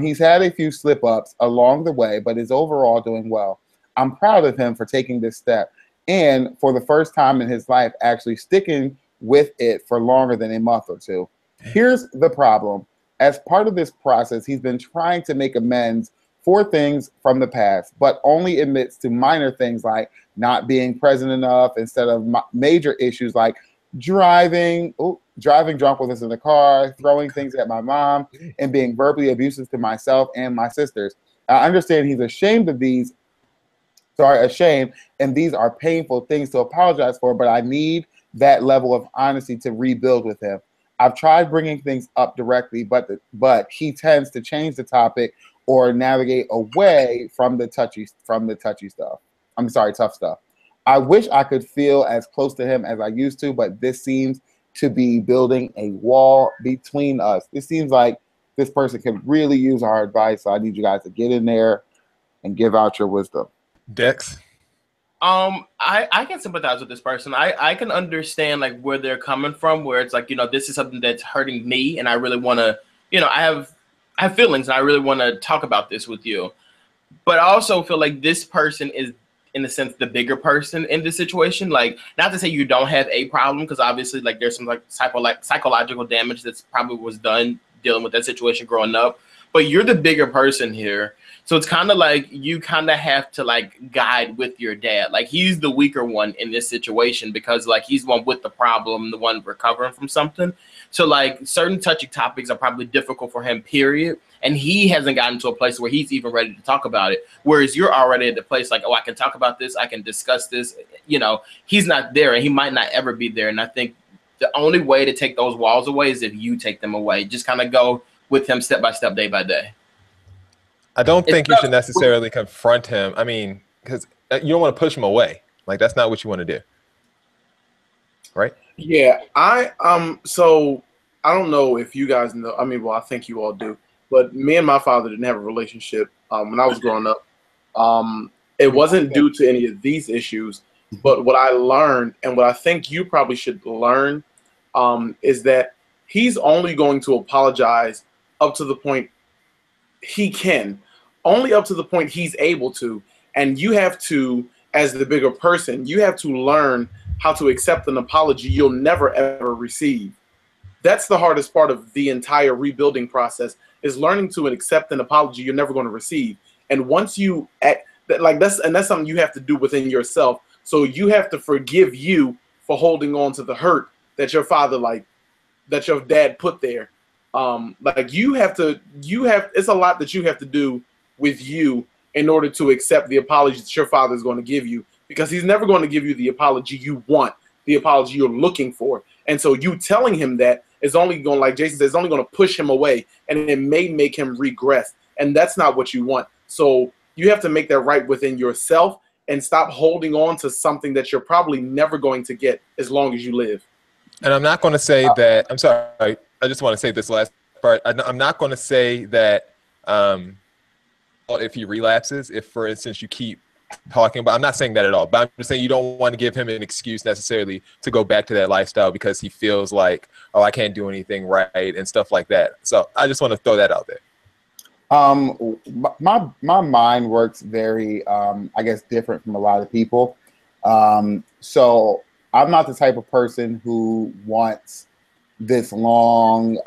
He's had a few slip-ups along the way, but is overall doing well. I'm proud of him for taking this step, and for the first time in his life, actually sticking with it for longer than a month or two. Here's the problem. As part of this process, he's been trying to make amends for things from the past, but only admits to minor things like not being present enough instead of major issues like driving drunk with us in the car, throwing things at my mom, and being verbally abusive to myself and my sisters. I understand he's ashamed, and these are painful things to apologize for, but I need that level of honesty to rebuild with him. I've tried bringing things up directly, but he tends to change the topic or navigate away from the touchy stuff. I'm sorry, tough stuff. I wish I could feel as close to him as I used to, but this seems to be building a wall between us. It seems like this person can really use our advice, so I need you guys to get in there and give out your wisdom. Dex? I can sympathize with this person. I can understand like where they're coming from, where it's like, this is something that's hurting me, and I really want to, I have feelings, and I really want to talk about this with you. But I also feel like this person is, in a sense, the bigger person in this situation. Like, not to say you don't have a problem, because obviously, like, there's some like psychological damage that's probably was done dealing with that situation growing up. But you're the bigger person here. So it's kind of like you kind of have to like guide with your dad. Like, he's the weaker one in this situation, because like he's the one with the problem, the one recovering from something. So like certain touchy topics are probably difficult for him, period. And he hasn't gotten to a place where he's even ready to talk about it. Whereas you're already at the place like, oh, I can talk about this. I can discuss this. He's not there, and he might not ever be there. And I think the only way to take those walls away is if you take them away. Just kind of go with him step by step, day by day. I don't think you should necessarily confront him. I mean, because you don't want to push him away. Like, that's not what you want to do. Right? Yeah. So I don't know if you guys know. I mean, well, I think you all do. But me and my father didn't have a relationship when I was growing up. It wasn't due to any of these issues. But what I learned, and what I think you probably should learn, is that he's only going to apologize up to the point he can, only up to the point he's able to. And you have to, as the bigger person, you have to learn how to accept an apology you'll never ever receive. That's the hardest part of the entire rebuilding process, is learning to accept an apology you're never going to receive. And once you act like that's something you have to do within yourself. So you have to forgive you for holding on to the hurt that your father, that your dad put there. It's a lot that you have to do with you in order to accept the apology that your father is going to give you, because he's never going to give you the apology you want, the apology you're looking for. And so you telling him that is only going, like Jason says, only going to push him away, and it may make him regress. And that's not what you want. So you have to make that right within yourself and stop holding on to something that you're probably never going to get as long as you live. And I'm not going to say that, I'm sorry, I just want to say this last part. I'm not going to say that if he relapses, if, for instance, you keep talking about, I'm not saying that at all, but I'm just saying you don't want to give him an excuse necessarily to go back to that lifestyle because he feels like, oh, I can't do anything right and stuff like that. So I just want to throw that out there. My mind works very, I guess, different from a lot of people. So I'm not the type of person who wants this long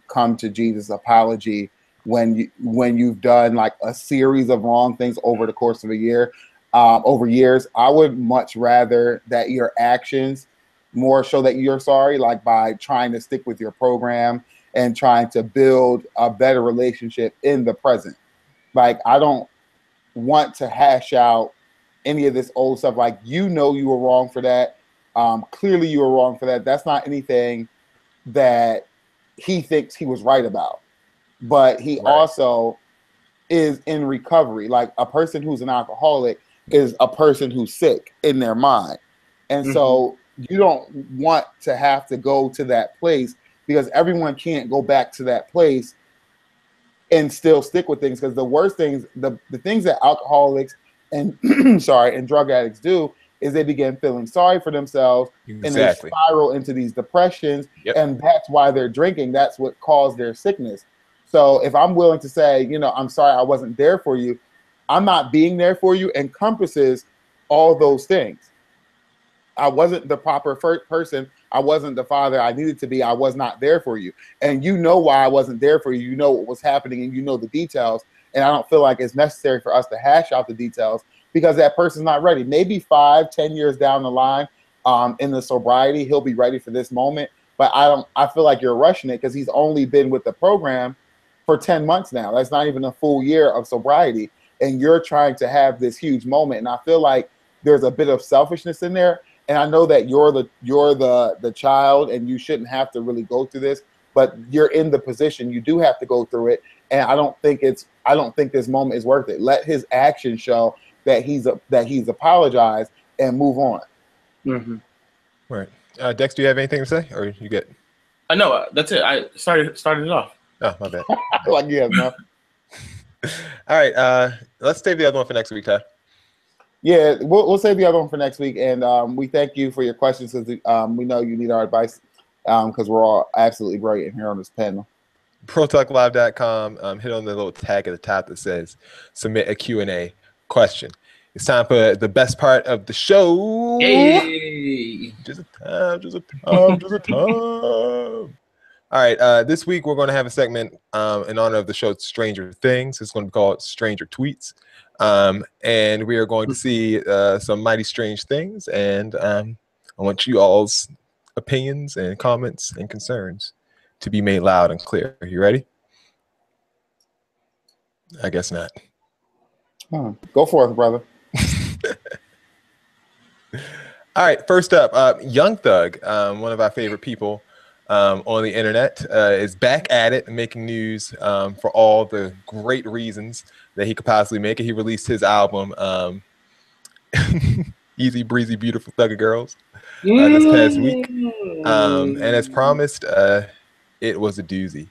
come to Jesus apology when you've done like a series of wrong things over the course of a year, over years. I would much rather that your actions more show that you're sorry, like by trying to stick with your program and trying to build a better relationship in the present. Like, I don't want to hash out any of this old stuff. Like, you know you were wrong for that. Clearly you were wrong for that. That's not anything that he thinks he was right about. But he also is in recovery. Like, a person who's an alcoholic is a person who's sick in their mind. And so you don't want to have to go to that place, because everyone can't go back to that place and still stick with things. Because the worst things, the things that alcoholics and and drug addicts do is they begin feeling sorry for themselves, and they spiral into these depressions. And that's why they're drinking. That's what caused their sickness. So if I'm willing to say, you know, I'm sorry I wasn't there for you, I'm not being there for you encompasses all those things. I wasn't the proper person. I wasn't the father I needed to be. I was not there for you. And you know why I wasn't there for you. You know what was happening, and you know the details. And I don't feel like it's necessary for us to hash out the details, because that person's not ready. Maybe 5-10 years down the line, in the sobriety, he'll be ready for this moment. But I feel like you're rushing it, because he's only been with the program for 10 months now. That's not even a full year of sobriety. And you're trying to have this huge moment. And I feel like there's a bit of selfishness in there. And I know that you're the child, and you shouldn't have to really go through this, but you're in the position. You do have to go through it. And I don't think this moment is worth it. Let his actions show that he's apologized, and move on. Right. Dex, do you have anything to say, or you get? No, that's it. I started it off. Oh, my bad. Like, yeah, no. All right. Let's save the other one for next week, Todd. Yeah, we'll save the other one for next week. And we thank you for your questions, because we know you need our advice, because we're all absolutely brilliant here on this panel. ProTalkLive.com. Hit on the little tag at the top that says submit a Q&A question. It's time for the best part of the show. Hey! Just a time. All right, this week we're going to have a segment in honor of the show Stranger Things. It's going to be called Stranger Tweets. And we are going to see some mighty strange things. And I want you all's opinions and comments and concerns to be made loud and clear. Are you ready? I guess not. Go for it, brother. All right, first up, Young Thug, one of our favorite people on the internet, is back at it, making news for all the great reasons that he could possibly make it. He released his album, Easy Breezy Beautiful Thugger Girls, this past week. And as promised, it was a doozy.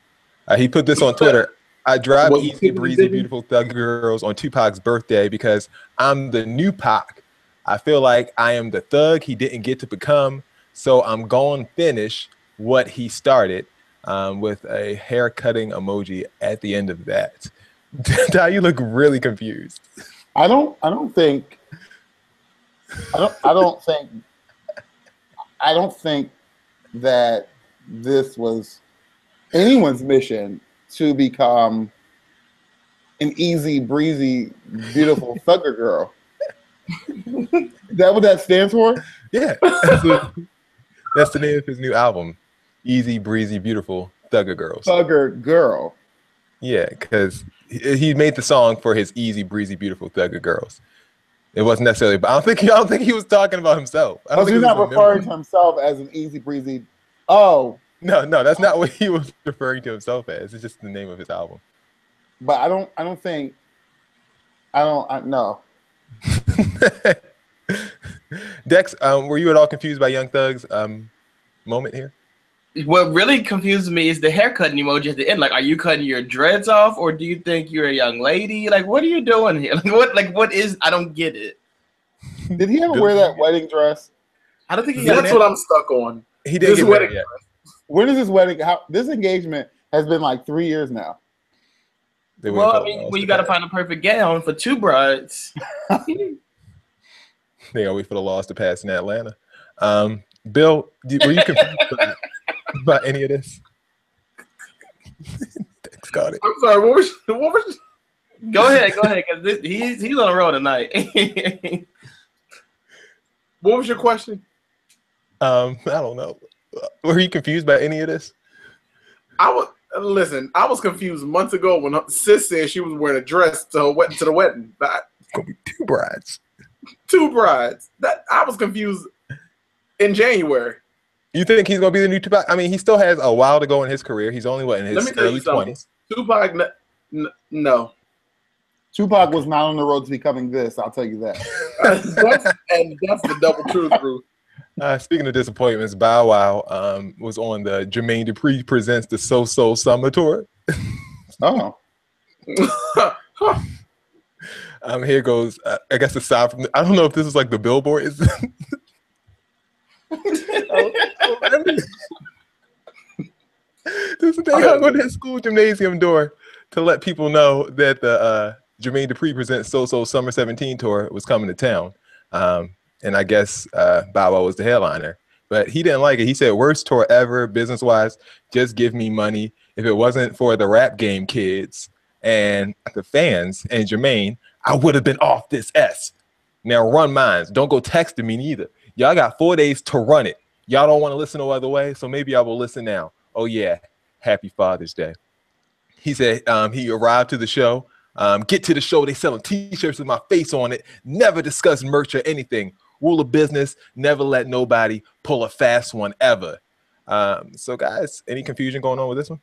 He put this on Twitter. I dropped Easy Breezy Beautiful Thugger Girls on Tupac's birthday because I'm the new Pac. I feel like I am the thug he didn't get to become, so I'm going to finish what he started. with a hair cutting emoji at the end of that. Ty, you look really confused. I don't think that this was anyone's mission to become an easy breezy, beautiful thugger girl. Is that what that stands for? Yeah. That's the name of his new album. Easy, breezy, beautiful Thugger Girls. Thugger girl. Yeah, because he made the song for his easy, breezy, beautiful Thugger Girls. It wasn't necessarily, but I don't think he was talking about himself. I don't think he's not referring to himself as an easy breezy. Oh. No, that's not what he was referring to himself as. It's just the name of his album. But I don't know. Dex, were you at all confused by Young Thug's moment here? What really confused me is the haircutting emoji at the end. Like, are you cutting your dreads off, or do you think you're a young lady? Like, what are you doing here? What is? I don't get it. Did he ever wear that wedding dress? I don't think he. That's what I'm stuck on. He didn't get married yet. When is this wedding? This engagement has been like 3 years now. Well, I mean, when you got to find a perfect gown for two brides. They gotta wait for the laws to pass in Atlanta. Bill, were you confused about any of this? Dex got it. I'm sorry. What was? Go ahead, because he's on the road tonight. What was your question? I don't know. Were you confused by any of this? I was confused months ago when Sis said she was wearing a dress to the wedding. It's gonna be two brides. Two brides. That I was confused in January. You think he's gonna be the new Tupac? I mean, he still has a while to go in his career. He's only in his early 20s. Tupac, no. Tupac was not on the road to becoming this. I'll tell you that. That's the double truth, Ruth. Speaking of disappointments, Bow Wow was on the Jermaine Dupri Presents the So Summer Tour. Oh. Here goes, I guess aside from, I don't know if this is like the Billboard. Is they hung on his school gymnasium door to let people know that the Jermaine Dupri Presents So Summer 17 tour was coming to town. And I guess Bow Wow was the headliner. But he didn't like it. He said, worst tour ever, business-wise. Just give me money. If it wasn't for the rap game kids and the fans and Jermaine, I would have been off this S. Now run mines. Don't go texting me neither. Y'all got 4 days to run it. Y'all don't want to listen no other way, so maybe I will listen now. Oh, yeah. Happy Father's Day. He said he arrived to the show. Get to the show. They selling T-shirts with my face on it. Never discuss merch or anything. Rule of business. Never let nobody pull a fast one ever. So, guys, any confusion going on with this one?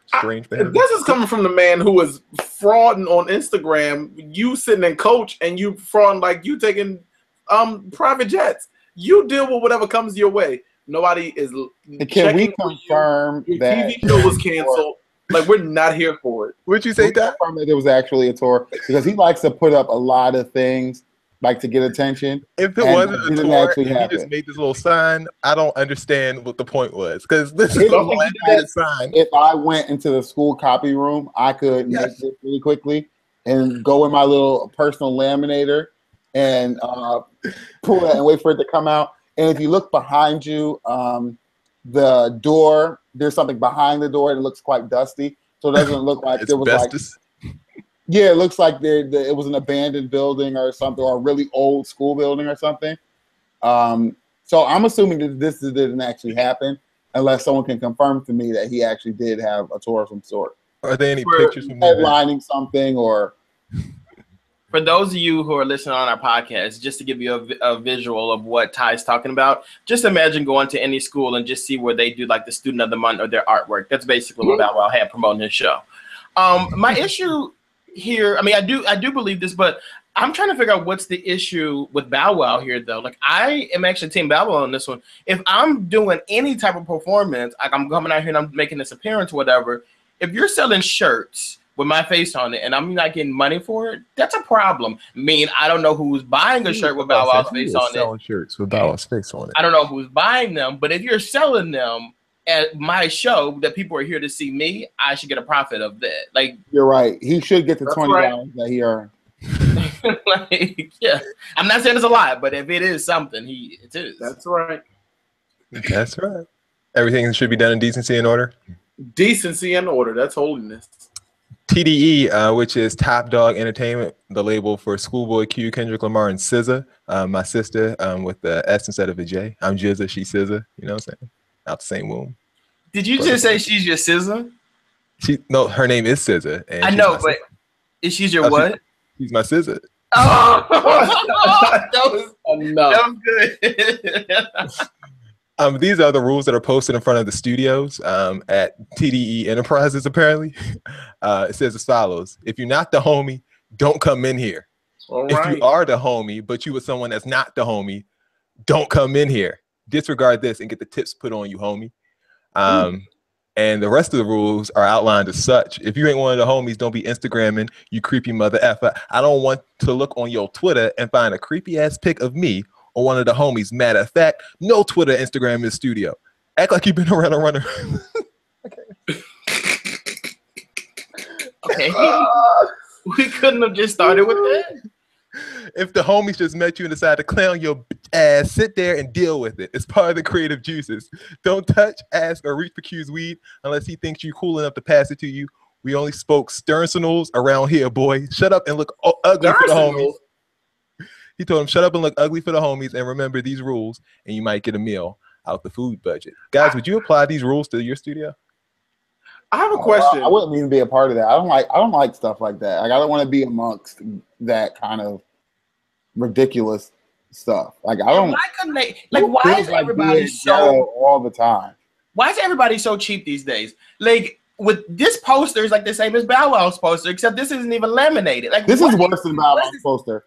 Strange for him. This is coming from the man who was frauding on Instagram. You sitting in coach and you frauding like you taking private jets. You deal with whatever comes your way. Nobody is. Can we confirm your that TV show was canceled? Like, we're not here for it. What'd you say, Dad? Confirm that it was actually a tour, because he likes to put up a lot of things like to get attention. If it wasn't a tour and he just made this little sign, I don't understand what the point was. Because this is a sign. If I went into the school copy room, I could make this really quickly and go in my little personal laminator and pull that and wait for it to come out. And if you look behind you, the door, there's something behind the door that looks quite dusty. So it doesn't look like there was asbestos. Yeah, it looks like it was an abandoned building or something, or a really old school building or something. So I'm assuming that this didn't actually happen, unless someone can confirm to me that he actually did have a tour of some sort. Are there any pictures from headlining something or? For those of you who are listening on our podcast, just to give you a visual of what Ty's talking about, just imagine going to any school and just see where they do like the student of the month or their artwork. That's basically what Bow Wow had promoting his show. My issue here, I mean, I do believe this, but I'm trying to figure out what's the issue with Bow Wow here, though. Like, I am actually Team Bow Wow on this one. If I'm doing any type of performance, like I'm coming out here and I'm making this appearance or whatever, if you're selling shirts with my face on it and I'm not getting money for it, that's a problem. I mean, I don't know who's buying a shirt with Bow Wow's face on it. Selling shirts with Bow Wow's face on it. I don't know who's buying them, but if you're selling them, at my show that people are here to see me, I should get a profit of that. Like, You're right. He should get the That's $20 that he earned. like, yeah. I'm not saying it's a lot, but if it is something, it is. That's right. That's right. Everything should be done in decency and order. Decency and order. That's holiness. TDE, which is Top Dog Entertainment, the label for Schoolboy Q, Kendrick Lamar, and SZA. My sister, with the S instead of a J. I'm Jizza, she's SZA. You know what I'm saying? Out the same womb. Did you just say she's your SZA? No, her name is SZA. And I know, but is she's your what? She's my SZA. Oh, that was good. These are the rules that are posted in front of the studios at TDE Enterprises, apparently. It says as follows. If you're not the homie, don't come in here. All if right. you are the homie, but you with someone that's not the homie, don't come in here. Disregard this and get the tips put on you, homie. And the rest of the rules are outlined as such. If you ain't one of the homies, don't be Instagramming, you creepy mother effer. I don't want to look on your Twitter and find a creepy ass pic of me or one of the homies. Matter of fact, no Twitter, Instagram in the studio. Act like you've been around a runner. Okay. We couldn't have just started with that. If the homies just met you and decide to clown your ass, sit there and deal with it. It's part of the creative juices. Don't touch, ask, or reach for Q's weed unless he thinks you cool enough to pass it to you. We only spoke sterncinals around here, boy. Shut up and look ugly for the homies. He told him, shut up and look ugly for the homies and remember these rules and you might get a meal out the food budget. Guys, would you apply these rules to your studio? I have a question. I wouldn't even be a part of that. I don't like stuff like that. Like I don't want to be amongst that kind of ridiculous stuff. Like I don't. Why couldn't they? Like why is everybody so all the time? Why is everybody so cheap these days? Like with this poster is like the same as Bow Wow's poster, except this isn't even laminated. Like this is worse than Bow Wow's poster.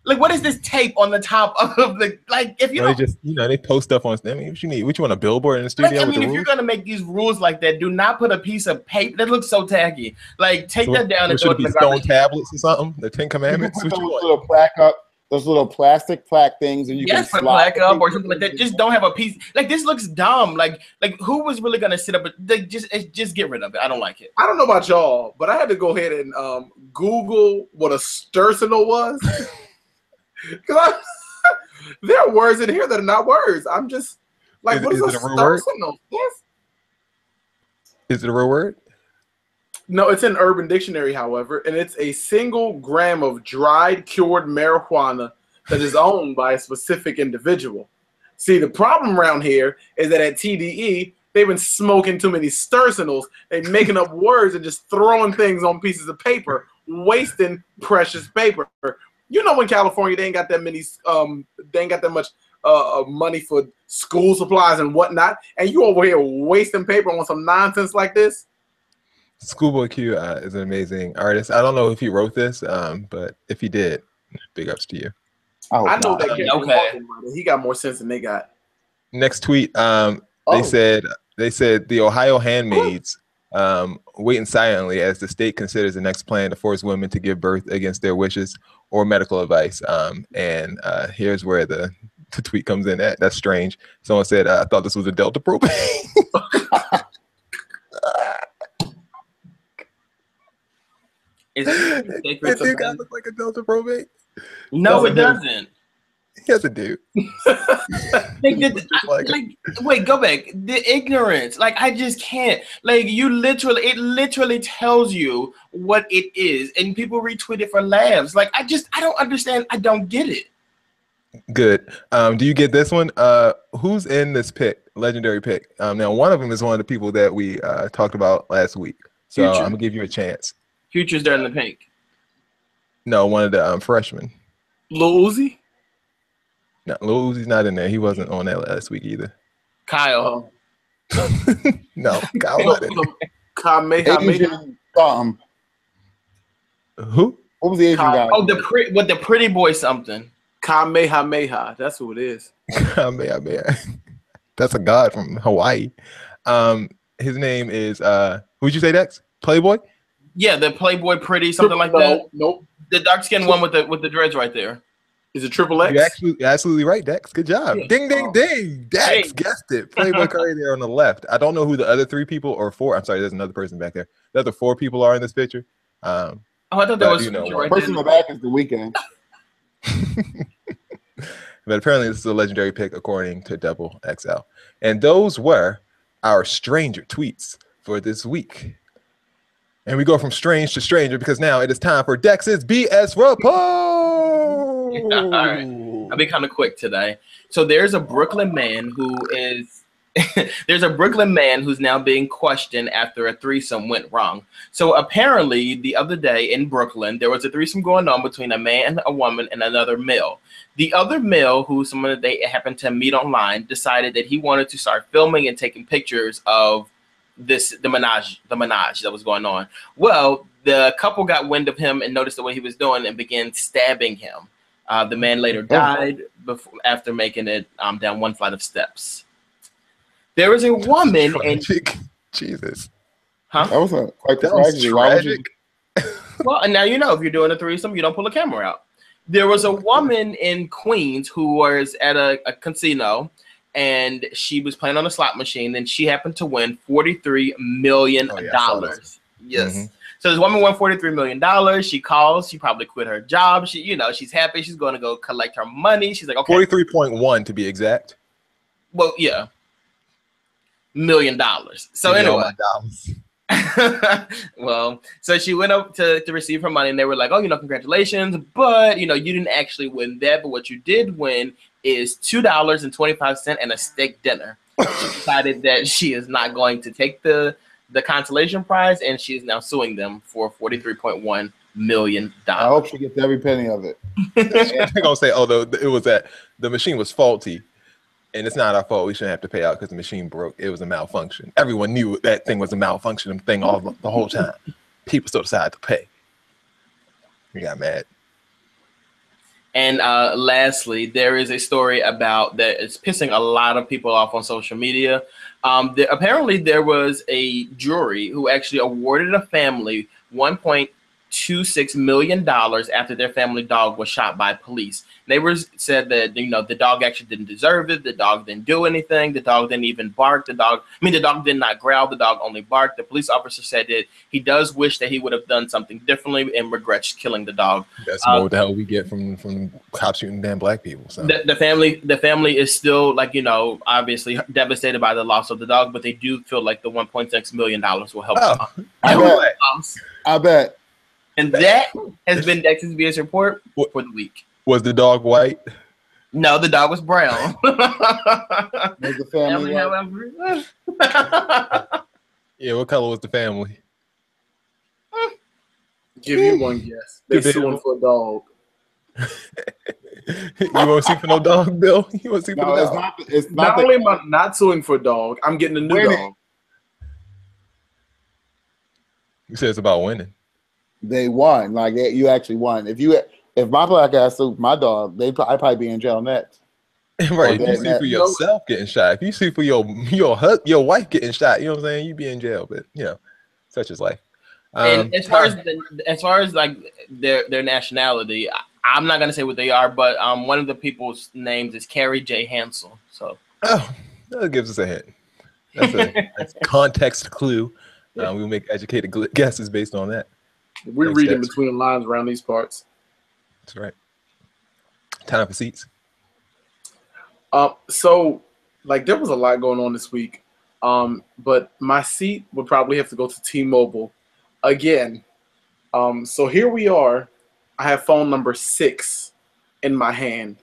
Like what is this tape on the top of the like? If you they just they post stuff on. I mean, what you need? What you want, a billboard in the studio? Like, I mean, if you're gonna make these rules like that, do not put a piece of paper that looks so tacky. Like take that down and throw it in the stone tablets or something. The 10 Commandments. You put those little plaque up. Those little plastic plaque things, and you can put a plaque up or something like that. Just don't have a piece. Like this looks dumb. Like who was really gonna sit up? Just get rid of it. I don't like it. I don't know about y'all, but I had to go ahead and Google what a stercinal was. Because there are words in here that are not words. I'm just like, what is a stercinal? Yes. Is it a real word? No, it's in Urban Dictionary, however, and it's a single gram of dried, cured marijuana that is owned by a specific individual. See, the problem around here is that at TDE, they've been smoking too many stercinals. They're making up words and just throwing things on pieces of paper, wasting precious paper. You know, in California, they ain't got that many, they ain't got that much money for school supplies and whatnot, and you over here wasting paper on some nonsense like this. Schoolboy Q is an amazing artist. I don't know if he wrote this, but if he did, big ups to you. I know that kid. Okay. He got more sense than they got. Next tweet, they said the Ohio handmaids waiting silently as the state considers the next plan to force women to give birth against their wishes or medical advice. And here's where the tweet comes in at. That's strange. Someone said, I thought this was a Delta probate. It do kind of look like a Delta probate. No, it doesn't. Yes, it do. Wait, go back. The ignorance. Like, I just can't. Like, it literally tells you what it is, and people retweet it for laughs. Like, I don't understand. I don't get it. Good. Do you get this one? Who's in this pick? Legendary pick. Now, one of them is one of the people that we talked about last week. So Future. I'm gonna give you a chance. Future's there in the pink. No, one of the freshmen. Lil Uzi? No, Lil Uzi's not in there. He wasn't on that last week either. Kyle. No, Kyle not in there. Kamehameha. Who? What was the Asian guy? Oh, the pretty boy something. Kamehameha. That's who it is. Kamehameha. That's a god from Hawaii. His name is who'd you say next? Playboy? Yeah, the Playboy pretty, something like that. Nope. The dark skinned one with the dreads right there. Is it triple X? You're absolutely right, Dex. Good job. Yeah. Ding, ding, ding. Dex guessed it. Playboy Cardi there on the left. I don't know who the other 3 people or 4. I'm sorry, there's another person back there. The other 4 people are in this picture. I thought there was you know, right person in the back is The Weeknd. But apparently this is a legendary pick according to Double XL. And those were our stranger tweets for this week. And we go from strange to stranger because now it is time for Dex's BS Report. Yeah, all right. I'll be kind of quick today. So there's a Brooklyn man who is there's a Brooklyn man who's now being questioned after a threesome went wrong. So apparently the other day in Brooklyn, there was a threesome going on between a man, a woman, and another male. The other male, who someone that they happened to meet online, decided that he wanted to start filming and taking pictures of the menage that was going on. Well, the couple got wind of him and noticed the way he was doing and began stabbing him. The man later died after making it down one flight of steps. There was a woman in Jesus. Huh? That was quite That was tragic. Well, and now you know if you're doing a threesome, you don't pull a camera out. There was a woman in Queens who was at a casino, and she was playing on a slot machine, and she happened to win $43 million. Yes. Mm-hmm. So this woman won $43 million. She calls. She probably quit her job. She's happy. She's going to go collect her money. She's like, okay. 43.1 to be exact. Well, yeah. $1 million. So anyway. Well, so she went up to receive her money, and they were like, oh, congratulations, but you didn't actually win that, but what you did win is $2.25 and a steak dinner. She decided that she is not going to take the consolation prize, and she is now suing them for $43.1 million. I hope she gets every penny of it. They're gonna say, oh, it was that the machine was faulty. And it's not our fault. We shouldn't have to pay out because the machine broke. It was a malfunction. Everyone knew that thing was a malfunction thing the whole time. People still decided to pay. We got mad. And lastly, there is a story about that is pissing a lot of people off on social media. Apparently, there was a jury who actually awarded a family $1.26 million after their family dog was shot by police. Neighbors said that the dog actually didn't deserve it. The dog didn't do anything. The dog didn't even bark. The dog did not growl. The dog only barked. The police officer said that he does wish that he would have done something differently and regrets killing the dog. That's more what the hell we get from cops shooting damn black people. So the family is still obviously devastated by the loss of the dog, but they do feel like the $1.6 million will help them. I bet. And that has been Dex's BS Report for the week. Was the dog white? No, the dog was brown. Was the family white? Yeah, what color was the family? Give you one guess. They suing for a dog. You won't see for no dog, Bill? You won't see for no dog? It's not only am I not suing for a dog, I'm getting a new dog. You said it's about winning. They won. Like, you actually won. If my black ass sued my dog, I'd probably be in jail next. Right. If you see for yourself getting shot, if you see for your wife getting shot, you know what I'm saying? You'd be in jail. But such is life. And as far as like their nationality, I'm not gonna say what they are, but one of the people's names is Carrie J. Hansel. So that gives us a hint. That's a context clue. We'll make educated guesses based on that. We're reading between the lines around these parts. That's right. Time for seats. So there was a lot going on this week. But my seat would probably have to go to T-Mobile again. So here we are. I have phone number 6 in my hand.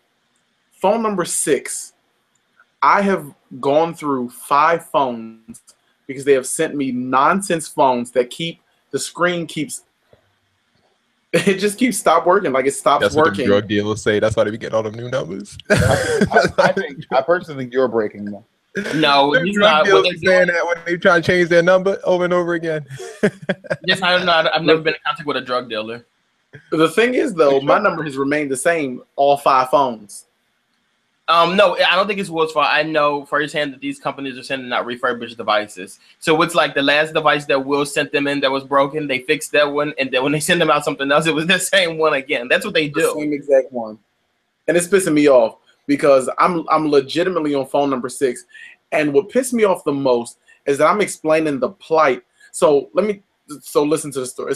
Phone number 6. I have gone through 5 phones because they have sent me nonsense phones that the screen keeps. It just keeps stop working. Like it stops working. That's what the drug dealers say. That's why they be getting all them new numbers. I personally think you're breaking them. No, he's not. What they're saying that when they try to change their number over and over again. Yes, I don't know. I've never been in contact with a drug dealer. The thing is, though, my number has remained the same all 5 phones. No, I don't think it's Will's fault. I know firsthand that these companies are sending out refurbished devices. So it's like the last device that Will sent them in that was broken, they fixed that one, and then when they send them out something else, it was the same one again. That's what they do. The same exact one. and it's pissing me off because I'm legitimately on phone number 6, and what pissed me off the most is that I'm explaining the plight. So listen to the story.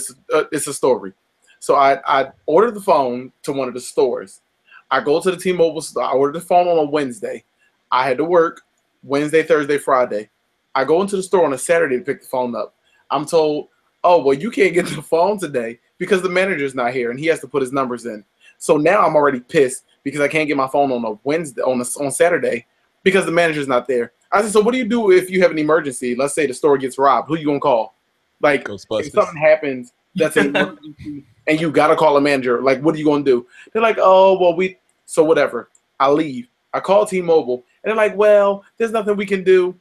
It's a story. So I ordered the phone to one of the stores. I go to the T-Mobile store. I ordered the phone on a Wednesday. I had to work Wednesday, Thursday, Friday. I go into the store on a Saturday to pick the phone up. I'm told, oh, well, you can't get the phone today because the manager's not here and he has to put his numbers in. So now I'm already pissed because I can't get my phone on a Wednesday, on Saturday because the manager's not there. I said, so what do you do if you have an emergency? Let's say the store gets robbed. Who you gonna call? Like, if something happens that's an emergency and you gotta call a manager, like, what are you gonna do? They're like, oh, well, so whatever. I leave. I call T-Mobile, and they're like, well, there's nothing we can do.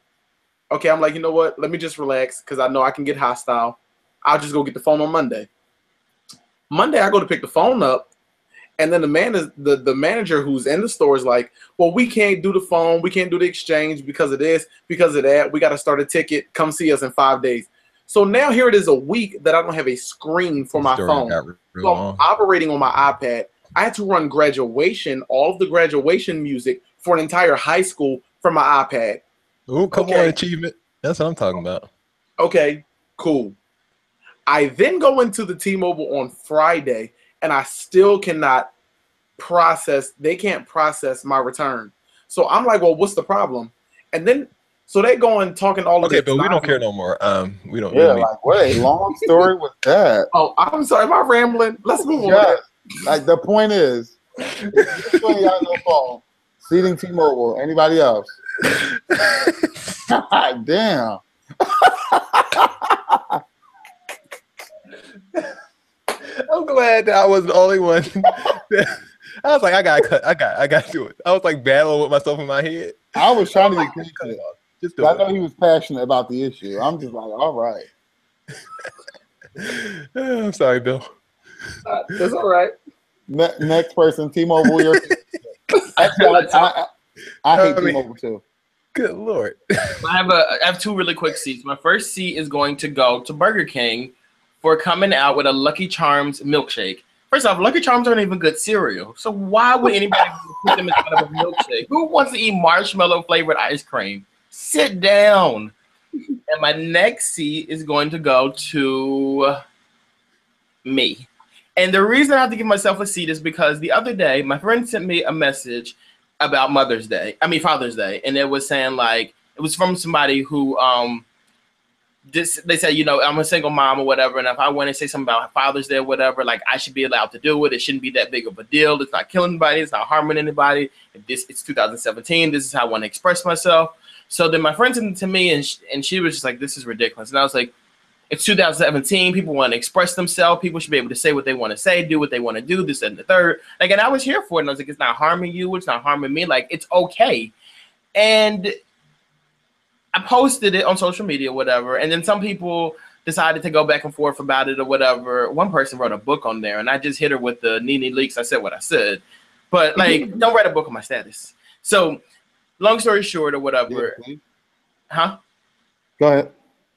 Okay, I'm like, you know what? Let me just relax because I know I can get hostile. I'll just go get the phone on Monday. Monday, I go to pick the phone up, and then the manager who's in the store is like, well, we can't do the phone. We can't do the exchange because of this, because of that. We got to start a ticket. Come see us in 5 days. So now here it is a week that I don't have a screen for my phone. So I'm operating on my iPad. I had to run all of the graduation music for an entire high school from my iPad. Ooh, come on, achievement. That's what I'm talking about. Okay, cool. I then go into the T-Mobile on Friday, and I still cannot process. They can't process my return. So I'm like, well, what's the problem? And then, so they go and talking all of this. Okay, but we don't care no more. We don't. Yeah, like, what a long story was that? Oh, I'm sorry. Am I rambling? Let's move on. Like, the point is, you ain't got no phone. Seating T-Mobile. Anybody else? Damn. I'm glad that I was the only one. I was like, I gotta do it. I was like battling with myself in my head. I was trying to get patient. I know he was passionate about the issue. I'm just like, all right. I'm sorry, Bill. That's all right. Next person, T-Mobile. I hate T-Mobile too. Good Lord. I have 2 really quick seats. My first seat is going to go to Burger King for coming out with a Lucky Charms milkshake. First off, Lucky Charms aren't even good cereal. So why would anybody put them inside of a milkshake? Who wants to eat marshmallow flavored ice cream? Sit down. And my next seat is going to go to me. And the reason I have to give myself a seat is because the other day, my friend sent me a message about Father's Day. And it was saying, like, it was from somebody who they said, you know, I'm a single mom or whatever, and if I want to say something about Father's Day or whatever, like, I should be allowed to do it. It shouldn't be that big of a deal. It's not killing anybody. It's not harming anybody. It's 2017. This is how I want to express myself. So then my friend sent it to me, and she was just like, this is ridiculous. And I was like, it's 2017. People want to express themselves. People should be able to say what they want to say, do what they want to do, this, and the third. Like, and I was here for it. And I was like, it's not harming you. It's not harming me. Like, it's okay. And I posted it on social media, whatever. And then some people decided to go back and forth about it or whatever. One person wrote a book on there, and I just hit her with the Nene Leaks. I said what I said. But, like, don't write a book on my status. So, long story short or whatever. Huh? Go ahead.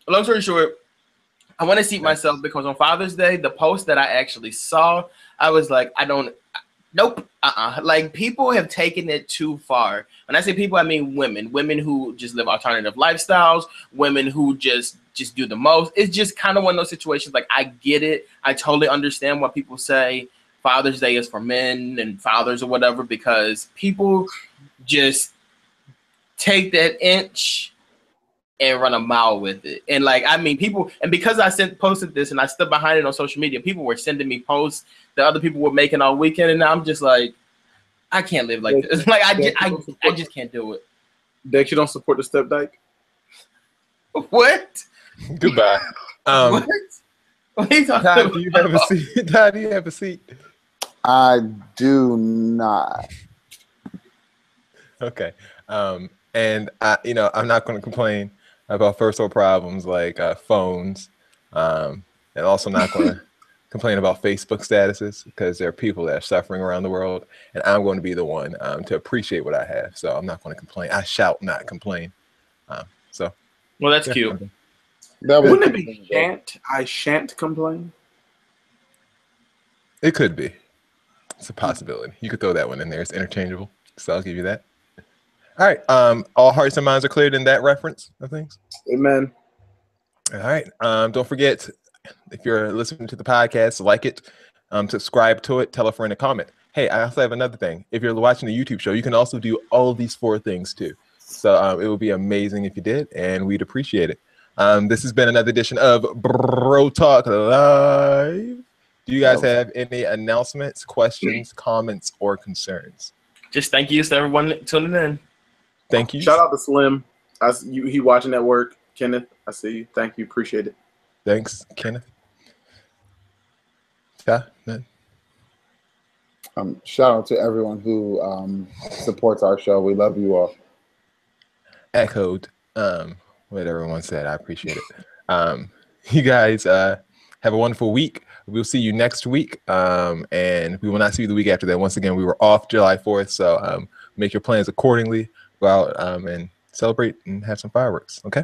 Long story short, I want to seat myself because on Father's Day, the post that I actually saw, I was like, nope. Like, people have taken it too far. When I say people, I mean women who just live alternative lifestyles, women who just do the most. It's just kind of one of those situations. Like, I get it. I totally understand why people say Father's Day is for men and fathers or whatever, because people just take that inch and run a mile with it. And, like, I mean, people, and because I posted this and I stood behind it on social media, people were sending me posts that other people were making all weekend, and I'm just like, I can't live like this. Like, I just can't do it. Dex, you don't support the step dyke? What? Goodbye. What? What are you talking about? Do you have a seat? Todd, do you have a seat? I do not. Okay. And I'm not going to complain about first world problems like phones, and also not going to complain about Facebook statuses, because there are people that are suffering around the world, and I'm going to be the one to appreciate what I have. So I'm not going to complain. I shall not complain. Well, that's cute. Wouldn't it be shan't? I shan't complain. It could be. It's a possibility. You could throw that one in there. It's interchangeable. So I'll give you that. All right. All hearts and minds are cleared in that reference of things. Amen. All right. Don't forget, if you're listening to the podcast, like it, subscribe to it, tell a friend, and comment. Hey, I also have another thing. If you're watching the YouTube show, you can also do all of these 4 things too. So it would be amazing if you did, and we'd appreciate it. This has been another edition of Bro Talk Live. Do you guys have any announcements, questions, comments, or concerns? Just thank you to everyone tuning in. Thank you. Shout out to Slim. He watching that work. Kenneth, I see you. Thank you. Appreciate it. Thanks, Kenneth. Yeah. Shout out to everyone who supports our show. We love you all. Echoed what everyone said. I appreciate it. You guys have a wonderful week. We'll see you next week, and we will not see you the week after that. Once again, we were off July 4th, so make your plans accordingly. Go out and celebrate and have some fireworks. Okay.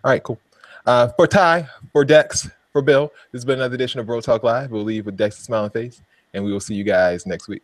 All right. Cool. For Ty, for Dex, for Bill, this has been another edition of Bro Talk Live. We'll leave with Dex's smiling face, and we will see you guys next week.